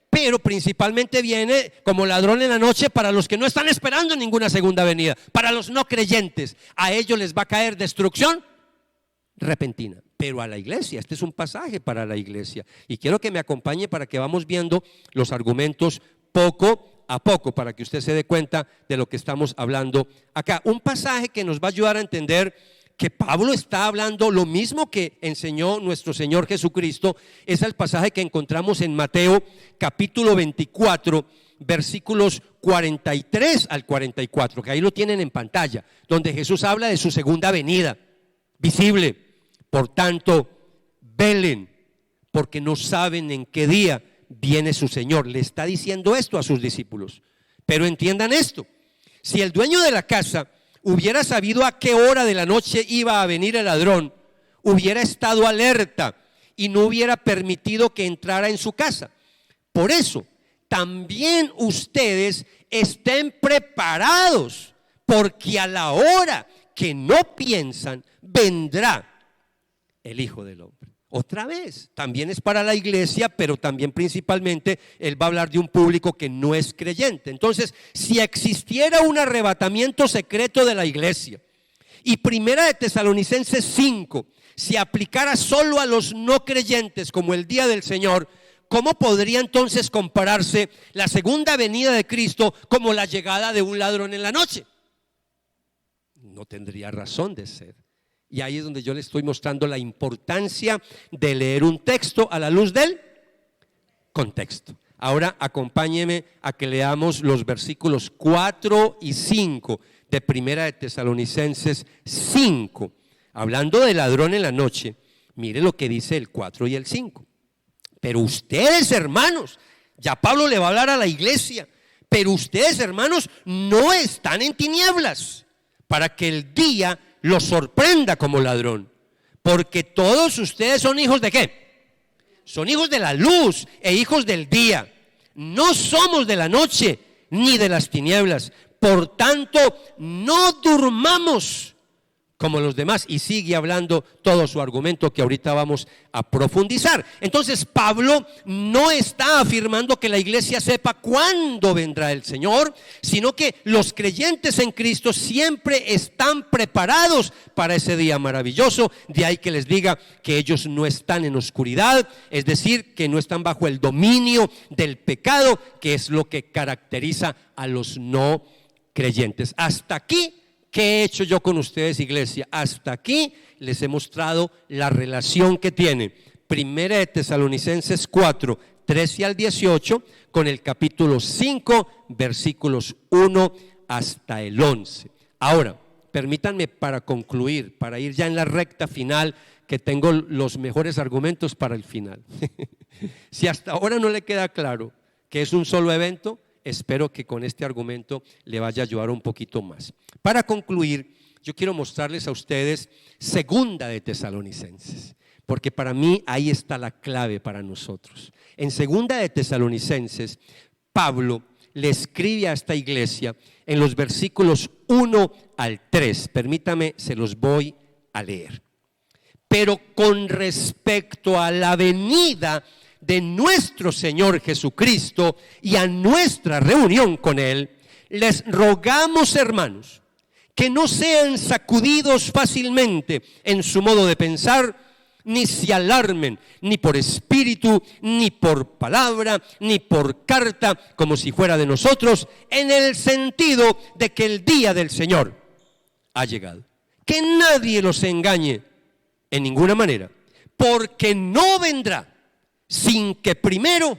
Pero principalmente viene como ladrón en la noche para los que no están esperando ninguna segunda venida, para los no creyentes. A ellos les va a caer destrucción repentina. Pero a la iglesia, este es un pasaje para la iglesia. Y quiero que me acompañe para que vamos viendo los argumentos poco a poco, para que usted se dé cuenta de lo que estamos hablando acá. Un pasaje que nos va a ayudar a entender que Pablo está hablando lo mismo que enseñó nuestro Señor Jesucristo. Es el pasaje que encontramos en Mateo capítulo 24, versículos 43 al 44, que ahí lo tienen en pantalla, donde Jesús habla de su segunda venida visible. Por tanto, velen, porque no saben en qué día viene su Señor. Le está diciendo esto a sus discípulos. Pero entiendan esto: si el dueño de la casa hubiera sabido a qué hora de la noche iba a venir el ladrón, hubiera estado alerta y no hubiera permitido que entrara en su casa. Por eso, también ustedes estén preparados, porque a la hora que no piensan, vendrá el Hijo del Hombre. Otra vez, también es para la iglesia, pero también principalmente él va a hablar de un público que no es creyente. Entonces, si existiera un arrebatamiento secreto de la iglesia y Primera de Tesalonicenses 5 se aplicara solo a los no creyentes como el día del Señor, ¿cómo podría entonces compararse la segunda venida de Cristo como la llegada de un ladrón en la noche? No tendría razón de ser. Y ahí es donde yo le estoy mostrando la importancia de leer un texto a la luz del contexto. Ahora acompáñeme a que leamos los versículos 4 y 5 de Primera de Tesalonicenses 5. Hablando de ladrón en la noche, mire lo que dice el 4 y el 5. Pero ustedes, hermanos, ya Pablo le va a hablar a la iglesia, pero ustedes, hermanos, no están en tinieblas para que el día los sorprenda como ladrón, porque todos ustedes son hijos ¿de qué? Son hijos de la luz e hijos del día. No somos de la noche ni de las tinieblas. Por tanto, no durmamos como los demás. Y sigue hablando todo su argumento que ahorita vamos a profundizar. Entonces Pablo no está afirmando que la iglesia sepa cuándo vendrá el Señor, sino que los creyentes en Cristo siempre están preparados para ese día maravilloso. De ahí que les diga que ellos no están en oscuridad, es decir, que no están bajo el dominio del pecado, que es lo que caracteriza a los no creyentes. Hasta aquí, ¿qué he hecho yo con ustedes, iglesia? Hasta aquí les he mostrado la relación que tiene Primera de Tesalonicenses 4, 13 al 18 con el capítulo 5, versículos 1 hasta el 11. Ahora, permítanme para concluir, para ir ya en la recta final, que tengo los mejores argumentos para el final. Si hasta ahora no le queda claro que es un solo evento, espero que con este argumento le vaya a ayudar un poquito más. Para concluir, yo quiero mostrarles a ustedes Segunda de Tesalonicenses. porque para mí ahí está la clave para nosotros. En 2 de Tesalonicenses, Pablo le escribe a esta iglesia en los versículos 1 al 3. Permítame, se los voy a leer. Pero con respecto a la venida de nuestro Señor Jesucristo y a nuestra reunión con Él, les rogamos, hermanos, que no sean sacudidos fácilmente en su modo de pensar, ni se alarmen, ni por espíritu, ni por palabra, ni por carta, como si fuera de nosotros, en el sentido de que el día del Señor ha llegado. Que nadie los engañe en ninguna manera, porque no vendrá sin que primero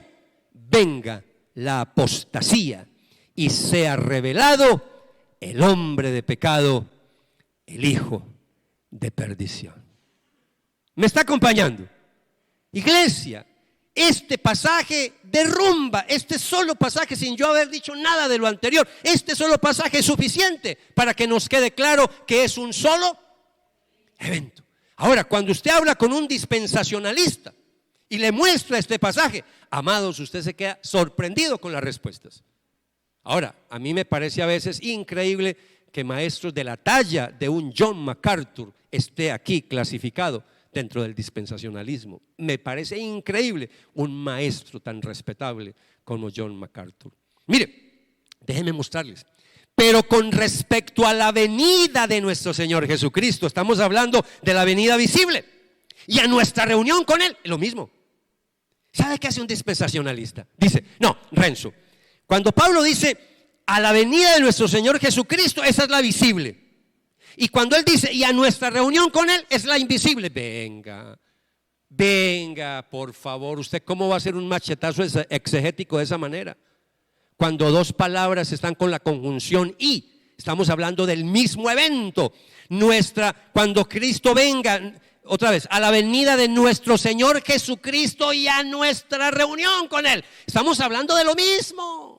venga la apostasía y sea revelado el hombre de pecado, el hijo de perdición. ¿Me está acompañando? Iglesia, este pasaje derrumba, este solo pasaje, sin yo haber dicho nada de lo anterior, este solo pasaje es suficiente para que nos quede claro que es un solo evento. Ahora, cuando usted habla con un dispensacionalista y le muestra este pasaje, amados, usted se queda sorprendido con las respuestas. Ahora, a mí me parece a veces increíble que maestros de la talla de un John MacArthur esté aquí clasificado dentro del dispensacionalismo. Me parece increíble un maestro tan respetable como John MacArthur. Mire, déjenme mostrarles. Pero con respecto a la venida de nuestro Señor Jesucristo, estamos hablando de la venida visible, y a nuestra reunión con Él, lo mismo. ¿Sabe qué hace un dispensacionalista? Dice, no, Renzo, cuando Pablo dice a la venida de nuestro Señor Jesucristo, esa es la visible. Y cuando él dice, y a nuestra reunión con Él, es la invisible. Venga, por favor, ¿usted cómo va a hacer un machetazo exegético de esa manera? Cuando dos palabras están con la conjunción y, estamos hablando del mismo evento. Cuando Cristo venga, otra vez, a la venida de nuestro Señor Jesucristo y a nuestra reunión con Él, estamos hablando de lo mismo.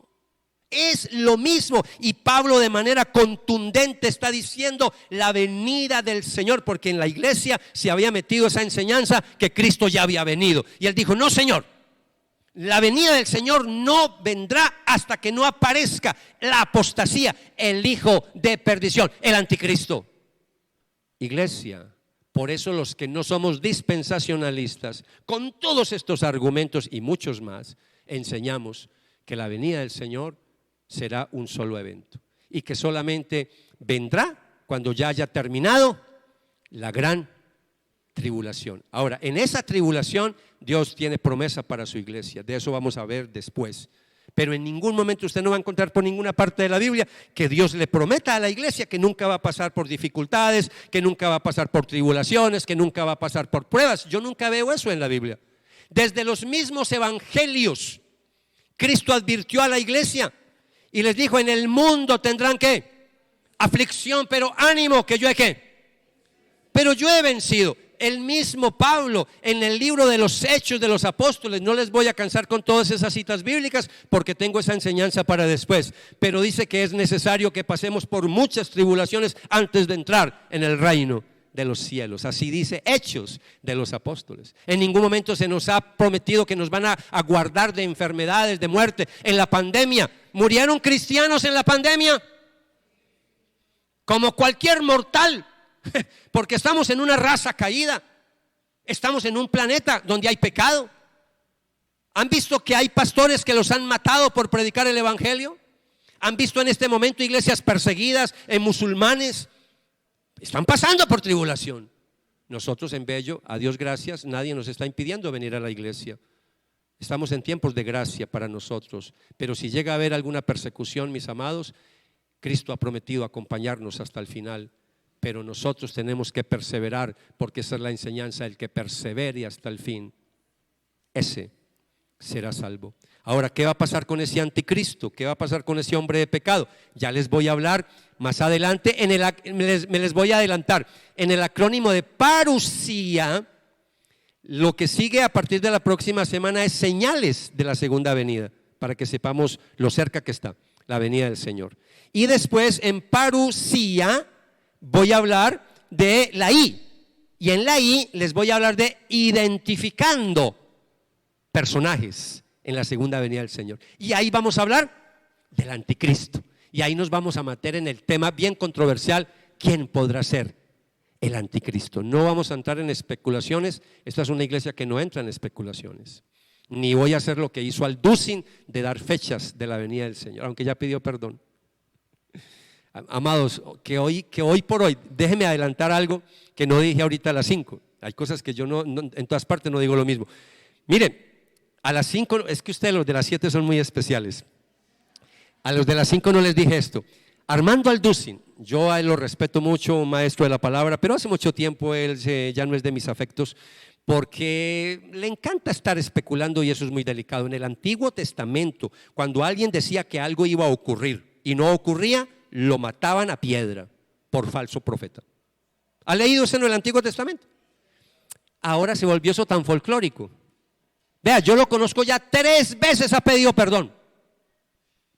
Es lo mismo, y Pablo de manera contundente está diciendo la venida del Señor, porque en la iglesia se había metido esa enseñanza que Cristo ya había venido, y él dijo, no, Señor, la venida del Señor no vendrá hasta que no aparezca la apostasía, el hijo de perdición, el anticristo. Iglesia, por eso los que no somos dispensacionalistas, con todos estos argumentos y muchos más, enseñamos que la venida del Señor será un solo evento y que solamente vendrá cuando ya haya terminado la gran tribulación. Ahora, en esa tribulación Dios tiene promesa para su iglesia, de eso vamos a ver después, pero en ningún momento usted no va a encontrar por ninguna parte de la Biblia que Dios le prometa a la iglesia que nunca va a pasar por dificultades, que nunca va a pasar por tribulaciones, que nunca va a pasar por pruebas. Yo nunca veo eso en la Biblia. Desde los mismos evangelios Cristo advirtió a la iglesia y les dijo, en el mundo tendrán ¿qué? Aflicción, pero ánimo, que yo he ¿qué? Pero yo he vencido. El mismo Pablo en el libro de los Hechos de los Apóstoles, no les voy a cansar con todas esas citas bíblicas porque tengo esa enseñanza para después, pero dice que es necesario que pasemos por muchas tribulaciones antes de entrar en el reino de los cielos. Así dice Hechos de los Apóstoles. En ningún momento se nos ha prometido que nos van a guardar de enfermedades, de muerte. En la pandemia, ¿murieron cristianos en la pandemia? Como cualquier mortal, porque estamos en una raza caída, estamos en un planeta donde hay pecado. ¿Han visto que hay pastores que los han matado por predicar el evangelio? ¿Han visto en este momento iglesias perseguidas, musulmanes? Están pasando por tribulación. Nosotros en Bello, a Dios gracias, nadie nos está impidiendo venir a la iglesia. Estamos en tiempos de gracia para nosotros, pero si llega a haber alguna persecución, mis amados, Cristo ha prometido acompañarnos hasta el final, pero nosotros tenemos que perseverar, porque esa es la enseñanza, el que persevere hasta el fin, ese será salvo. Ahora, ¿qué va a pasar con ese anticristo? ¿Qué va a pasar con ese hombre de pecado? Ya les voy a hablar más adelante, me les voy a adelantar. En el acrónimo de parusía, lo que sigue a partir de la próxima semana es señales de la segunda venida, para que sepamos lo cerca que está la venida del Señor. Y después en parusía voy a hablar de la I, Y en la I les voy a hablar de identificando personajes en la segunda venida del Señor. Y ahí vamos a hablar del anticristo. Y ahí nos vamos a meter en el tema bien controversial, ¿quién podrá ser el anticristo? No vamos a entrar en especulaciones, esta es una iglesia que no entra en especulaciones. Ni voy a hacer lo que hizo Alducin de dar fechas de la venida del Señor, aunque ya pidió perdón. Amados, que hoy por hoy, déjenme adelantar algo que no dije ahorita a las 5. Hay cosas que yo no en todas partes no digo lo mismo. Miren, a las 5, es que ustedes los de las 7 son muy especiales. A los de las 5 no les dije esto. Armando Alducin, yo a él lo respeto mucho, un maestro de la palabra, pero hace mucho tiempo él ya no es de mis afectos, porque le encanta estar especulando y eso es muy delicado. En el Antiguo Testamento, cuando alguien decía que algo iba a ocurrir y no ocurría, lo mataban a piedra por falso profeta. ¿Ha leído eso en el Antiguo Testamento? Ahora se volvió eso tan folclórico. Vea, yo lo conozco ya 3 veces ha pedido perdón.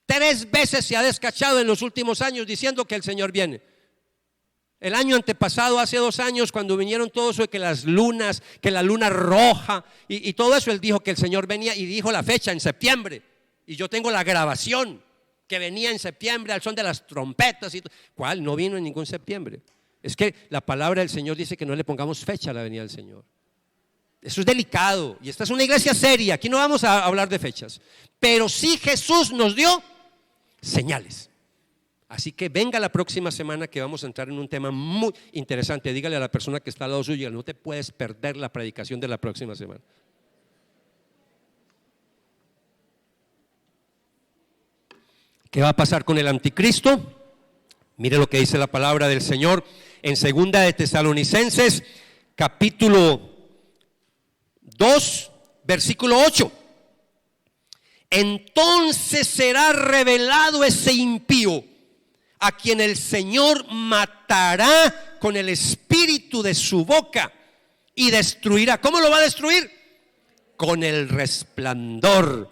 3 veces se ha descachado en los últimos años diciendo que el Señor viene. El año antepasado, hace 2 años, cuando vinieron todo eso de que las lunas, que la luna roja y todo eso, él dijo que el Señor venía y dijo la fecha en septiembre. Y yo tengo la grabación que venía en septiembre al son de las trompetas. ¿Cuál? No vino en ningún septiembre. Es que la palabra del Señor dice que no le pongamos fecha a la venida del Señor. Eso es delicado y esta es una iglesia seria. Aquí no vamos a hablar de fechas, pero sí Jesús nos dio señales. Así que venga la próxima semana que vamos a entrar en un tema muy interesante. Dígale a la persona que está al lado suyo, no te puedes perder la predicación de la próxima semana. ¿Qué va a pasar con el anticristo? Mire lo que dice la palabra del Señor en 2 de Tesalonicenses, capítulo 2, versículo 8. Entonces será revelado ese impío, a quien el Señor matará con el espíritu de su boca y destruirá. ¿Cómo lo va a destruir? Con el resplandor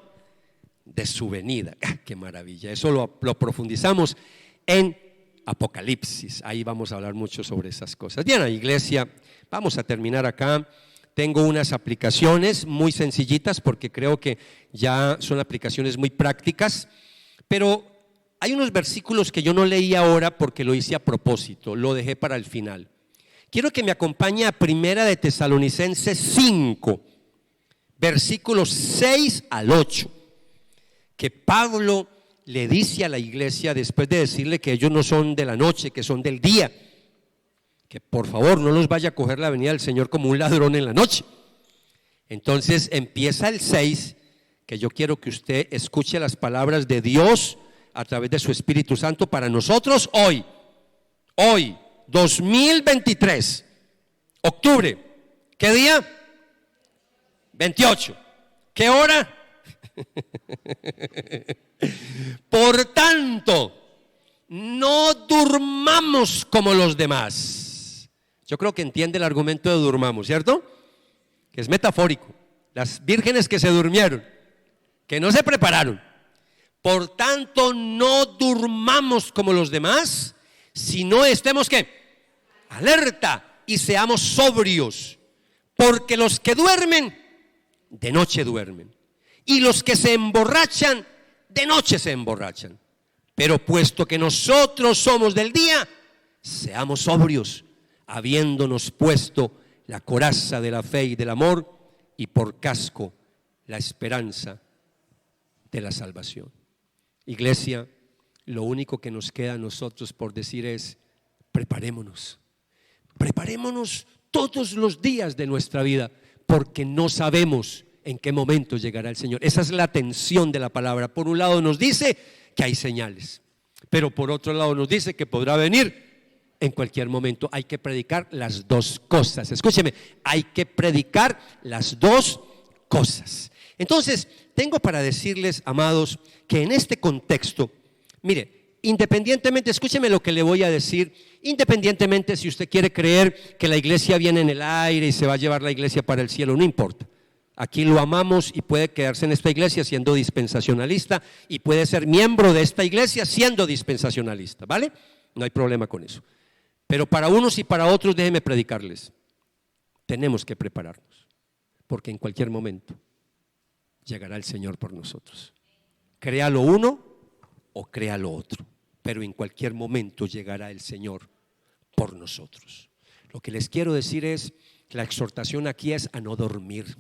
de su venida. ¡Qué maravilla! Eso lo profundizamos en Apocalipsis. Ahí vamos a hablar mucho sobre esas cosas. Bien, iglesia, vamos a terminar acá. Tengo unas aplicaciones muy sencillitas porque creo que ya son aplicaciones muy prácticas, pero hay unos versículos que yo no leí ahora porque lo hice a propósito, lo dejé para el final. Quiero que me acompañe a 1 de Tesalonicenses 5, versículos 6 al 8, que Pablo le dice a la iglesia después de decirle que ellos no son de la noche, que son del día, que por favor no los vaya a coger la venida del Señor como un ladrón en la noche. Entonces empieza el 6, que yo quiero que usted escuche las palabras de Dios a través de su Espíritu Santo para nosotros hoy 2023, octubre. ¿Qué día? 28. ¿Qué hora? Por tanto, no durmamos como los demás. Yo creo que entiende el argumento de durmamos, ¿cierto? Que es metafórico. Las vírgenes que se durmieron, que no se prepararon. Por tanto, no durmamos como los demás, sino estemos ¿qué? Alerta y seamos sobrios, porque los que duermen, de noche duermen, y los que se emborrachan, de noche se emborrachan. Pero puesto que nosotros somos del día, seamos sobrios, habiéndonos puesto la coraza de la fe y del amor, y por casco la esperanza de la salvación. Iglesia, lo único que nos queda a nosotros por decir es: preparémonos todos los días de nuestra vida, porque no sabemos en qué momento llegará el Señor. Esa es la tensión de la palabra. Por un lado nos dice que hay señales, pero por otro lado nos dice que podrá venir en cualquier momento. Hay que predicar las dos cosas. Escúcheme, hay que predicar las dos cosas. Entonces, tengo para decirles, amados, que en este contexto, mire, independientemente, escúcheme lo que le voy a decir, independientemente si usted quiere creer que la iglesia viene en el aire y se va a llevar la iglesia para el cielo, no importa. Aquí lo amamos y puede quedarse en esta iglesia siendo dispensacionalista y puede ser miembro de esta iglesia siendo dispensacionalista, ¿vale? No hay problema con eso. Pero para unos y para otros, déjenme predicarles. tenemos que prepararnos, porque en cualquier momento llegará el Señor por nosotros. Crea lo uno o crea lo otro, pero en cualquier momento llegará el Señor por nosotros. Lo que les quiero decir es que la exhortación aquí es a no dormir.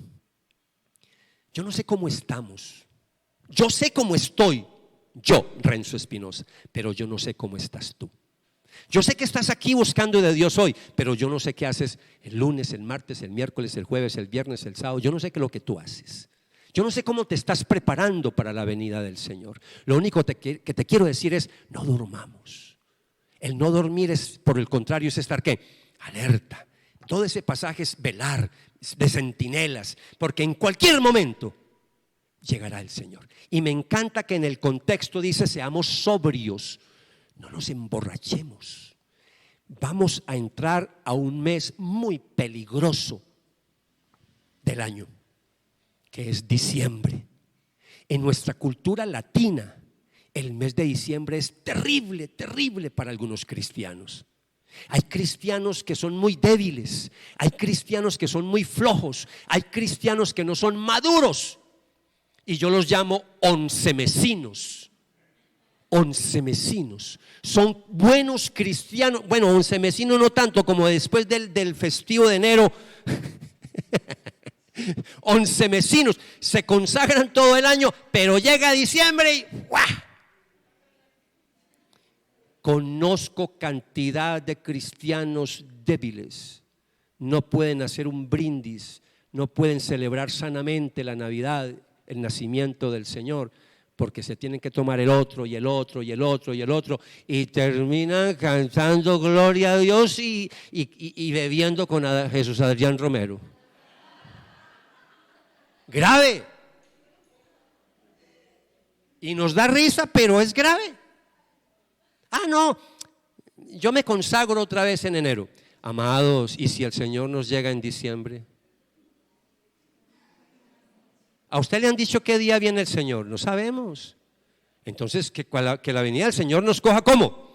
Yo no sé cómo estamos, yo sé cómo estoy, yo, Renzo Espinosa, pero yo no sé cómo estás tú. Yo sé que estás aquí buscando de Dios hoy, pero yo no sé qué haces el lunes, el martes, el miércoles, el jueves, el viernes, el sábado. Yo no sé qué es lo que tú haces. Yo no sé cómo te estás preparando para la venida del Señor. Lo único que te quiero decir es: no durmamos. El no dormir es, por el contrario, es estar ¿qué? Alerta. Todo ese pasaje es velar, de centinelas, porque en cualquier momento llegará el Señor. Y me encanta que en el contexto dice: seamos sobrios, no nos emborrachemos. Vamos a entrar a un mes muy peligroso del año, que es diciembre. En nuestra cultura latina, el mes de diciembre es terrible, terrible para algunos cristianos. Hay cristianos que son muy débiles, hay cristianos que son muy flojos, hay cristianos que no son maduros, y yo los llamo oncemesinos. Oncemesinos son buenos cristianos. Bueno, oncemesinos no tanto, como después del festivo de enero. Oncemesinos se consagran todo el año, pero llega diciembre y ¡guau! Conozco cantidad de cristianos débiles, no pueden hacer un brindis, no pueden celebrar sanamente la Navidad, el nacimiento del Señor, porque se tienen que tomar el otro y el otro y el otro y el otro, y terminan cantando gloria a Dios y bebiendo con Jesús Adrián Romero. Grave. Y nos da risa, pero es grave. No, yo me consagro otra vez en enero. Amados, ¿y si el Señor nos llega en diciembre? ¿A usted le han dicho qué día viene el Señor? No sabemos. Entonces, que la venida del Señor nos coja ¿cómo?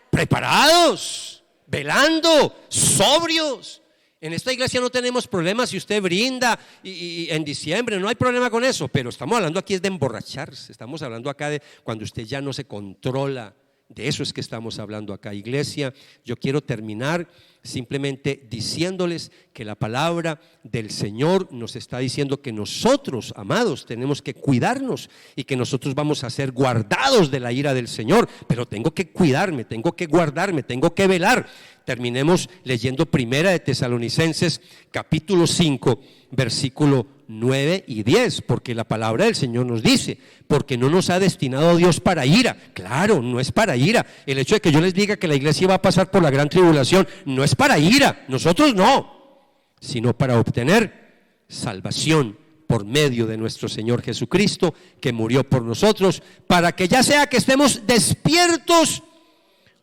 Preparados, velando, sobrios. En esta iglesia no tenemos problemas si usted brinda y en diciembre, no hay problema con eso, pero estamos hablando aquí es de emborracharse, estamos hablando acá de cuando usted ya no se controla. De eso es que estamos hablando acá, iglesia. Yo quiero terminar simplemente diciéndoles que la palabra del Señor nos está diciendo que nosotros, amados, tenemos que cuidarnos y que nosotros vamos a ser guardados de la ira del Señor, pero tengo que cuidarme, tengo que guardarme, tengo que velar. Terminemos leyendo Primera de Tesalonicenses capítulo 5 versículo 9 y 10, porque la palabra del Señor nos dice: porque no nos ha destinado Dios para ira. Claro, no es para ira. El hecho de que yo les diga que la iglesia va a pasar por la gran tribulación no es para ira, nosotros no, sino para obtener salvación por medio de nuestro Señor Jesucristo, que murió por nosotros, para que ya sea que estemos despiertos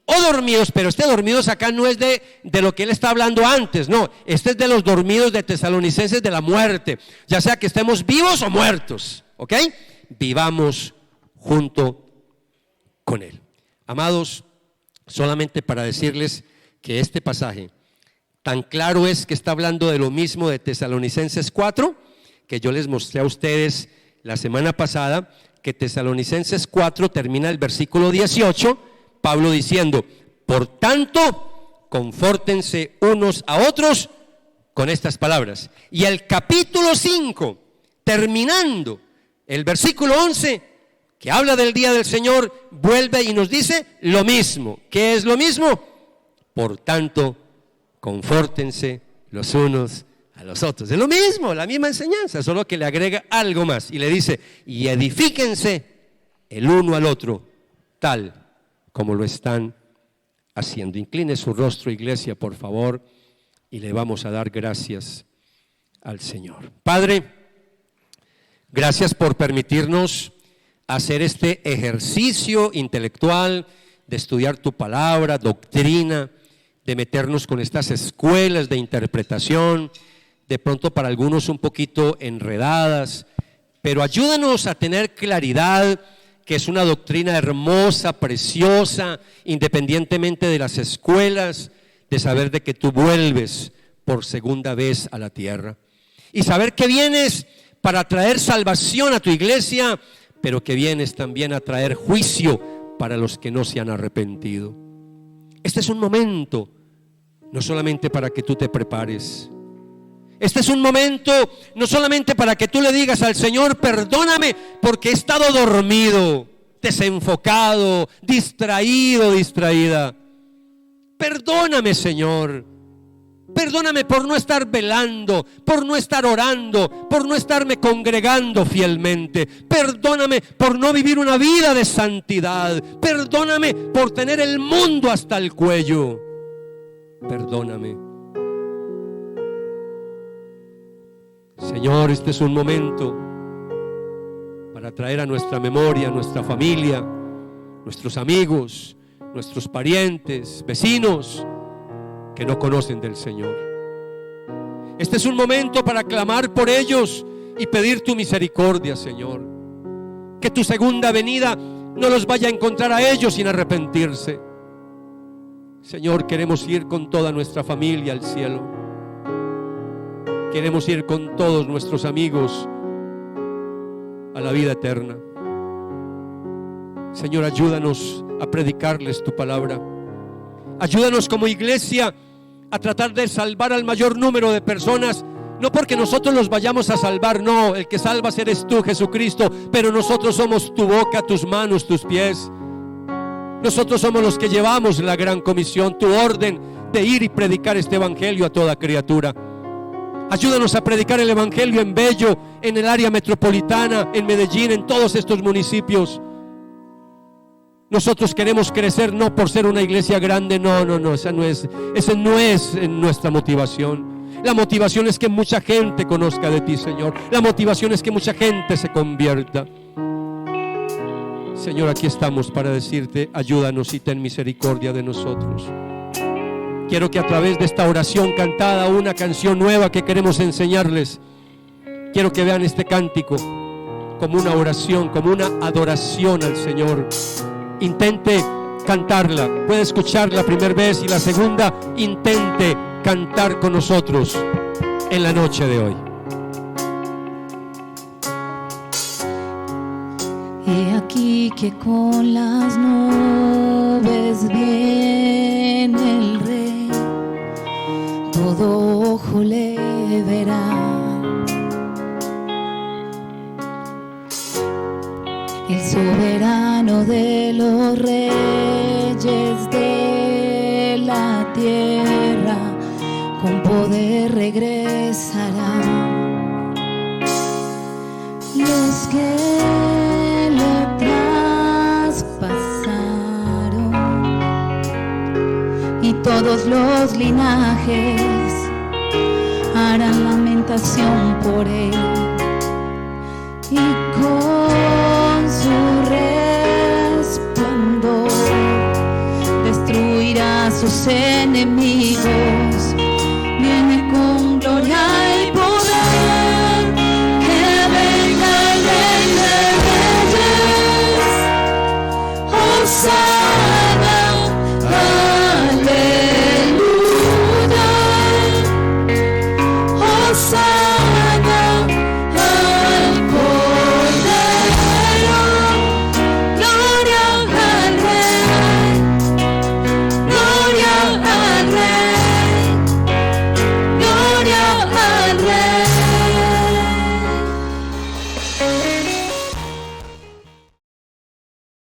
o dormidos. Pero este dormidos acá no es de lo que él está hablando antes, no, este es de los dormidos de Tesalonicenses, de la muerte, ya sea que estemos vivos o muertos, ¿ok? Vivamos junto con él. Amados, solamente para decirles que este pasaje tan claro es que está hablando de lo mismo de Tesalonicenses 4, que yo les mostré a ustedes la semana pasada, que Tesalonicenses 4 termina el versículo 18, Pablo diciendo: por tanto, confórtense unos a otros con estas palabras. Y el capítulo 5, terminando el versículo 11, que habla del día del Señor, vuelve y nos dice lo mismo. ¿Qué es lo mismo? Por tanto, confórtense los unos a los otros. Es lo mismo, la misma enseñanza, solo que le agrega algo más y le dice: y edifíquense el uno al otro, tal como lo están haciendo. Incline su rostro, iglesia, por favor, y le vamos a dar gracias al Señor. Padre, gracias por permitirnos hacer este ejercicio intelectual de estudiar tu palabra, doctrina, de meternos con estas escuelas de interpretación, de pronto para algunos un poquito enredadas, pero ayúdanos a tener claridad que es una doctrina hermosa, preciosa, independientemente de las escuelas, de saber de que tú vuelves por segunda vez a la tierra. Y saber que vienes para traer salvación a tu iglesia, pero que vienes también a traer juicio para los que no se han arrepentido. Este es un momento, no solamente para que tú te prepares. Este es un momento no solamente para que tú le digas al Señor: perdóname porque he estado dormido, desenfocado, distraído, distraída. Perdóname, Señor. Perdóname por no estar velando, por no estar orando, por no estarme congregando fielmente. Perdóname por no vivir una vida de santidad. Perdóname por tener el mundo hasta el cuello. Perdóname. Señor, este es un momento para traer a nuestra memoria, a nuestra familia, nuestros amigos, nuestros parientes, vecinos que no conocen del Señor. Este es un momento para clamar por ellos y pedir tu misericordia, Señor. Que tu segunda venida no los vaya a encontrar a ellos sin arrepentirse. Señor, queremos ir con toda nuestra familia al cielo. Queremos ir con todos nuestros amigos a la vida eterna. Señor, ayúdanos a predicarles tu palabra. Ayúdanos como iglesia a tratar de salvar al mayor número de personas, no porque nosotros los vayamos a salvar, no, el que salvas eres tú, Jesucristo, pero nosotros somos tu boca, tus manos, tus pies. Nosotros somos los que llevamos la gran comisión, tu orden de ir y predicar este evangelio a toda criatura. Ayúdanos a predicar el evangelio en Bello, en el área metropolitana, en Medellín, en todos estos municipios. Nosotros queremos crecer no por ser una iglesia grande, no, esa no es nuestra motivación. La motivación es que mucha gente conozca de ti, Señor. La motivación es que mucha gente se convierta. Señor, aquí estamos para decirte: ayúdanos y ten misericordia de nosotros. Quiero que a través de esta oración cantada, una canción nueva que queremos enseñarles, quiero que vean este cántico como una oración, como una adoración al Señor. Intente cantarla, puede escuchar la primera vez y la segunda, intente cantar con nosotros en la noche de hoy. He aquí que con las nubes viene el Rey, todo ojo le verá. El soberano de los reyes de la tierra, con poder regresará. Los que le traspasaron y todos los linajes harán lamentación por él, y con su resplandor destruirá a sus enemigos. Viene con gloria y poder, que venga el Rey de Reyes. Hosanna.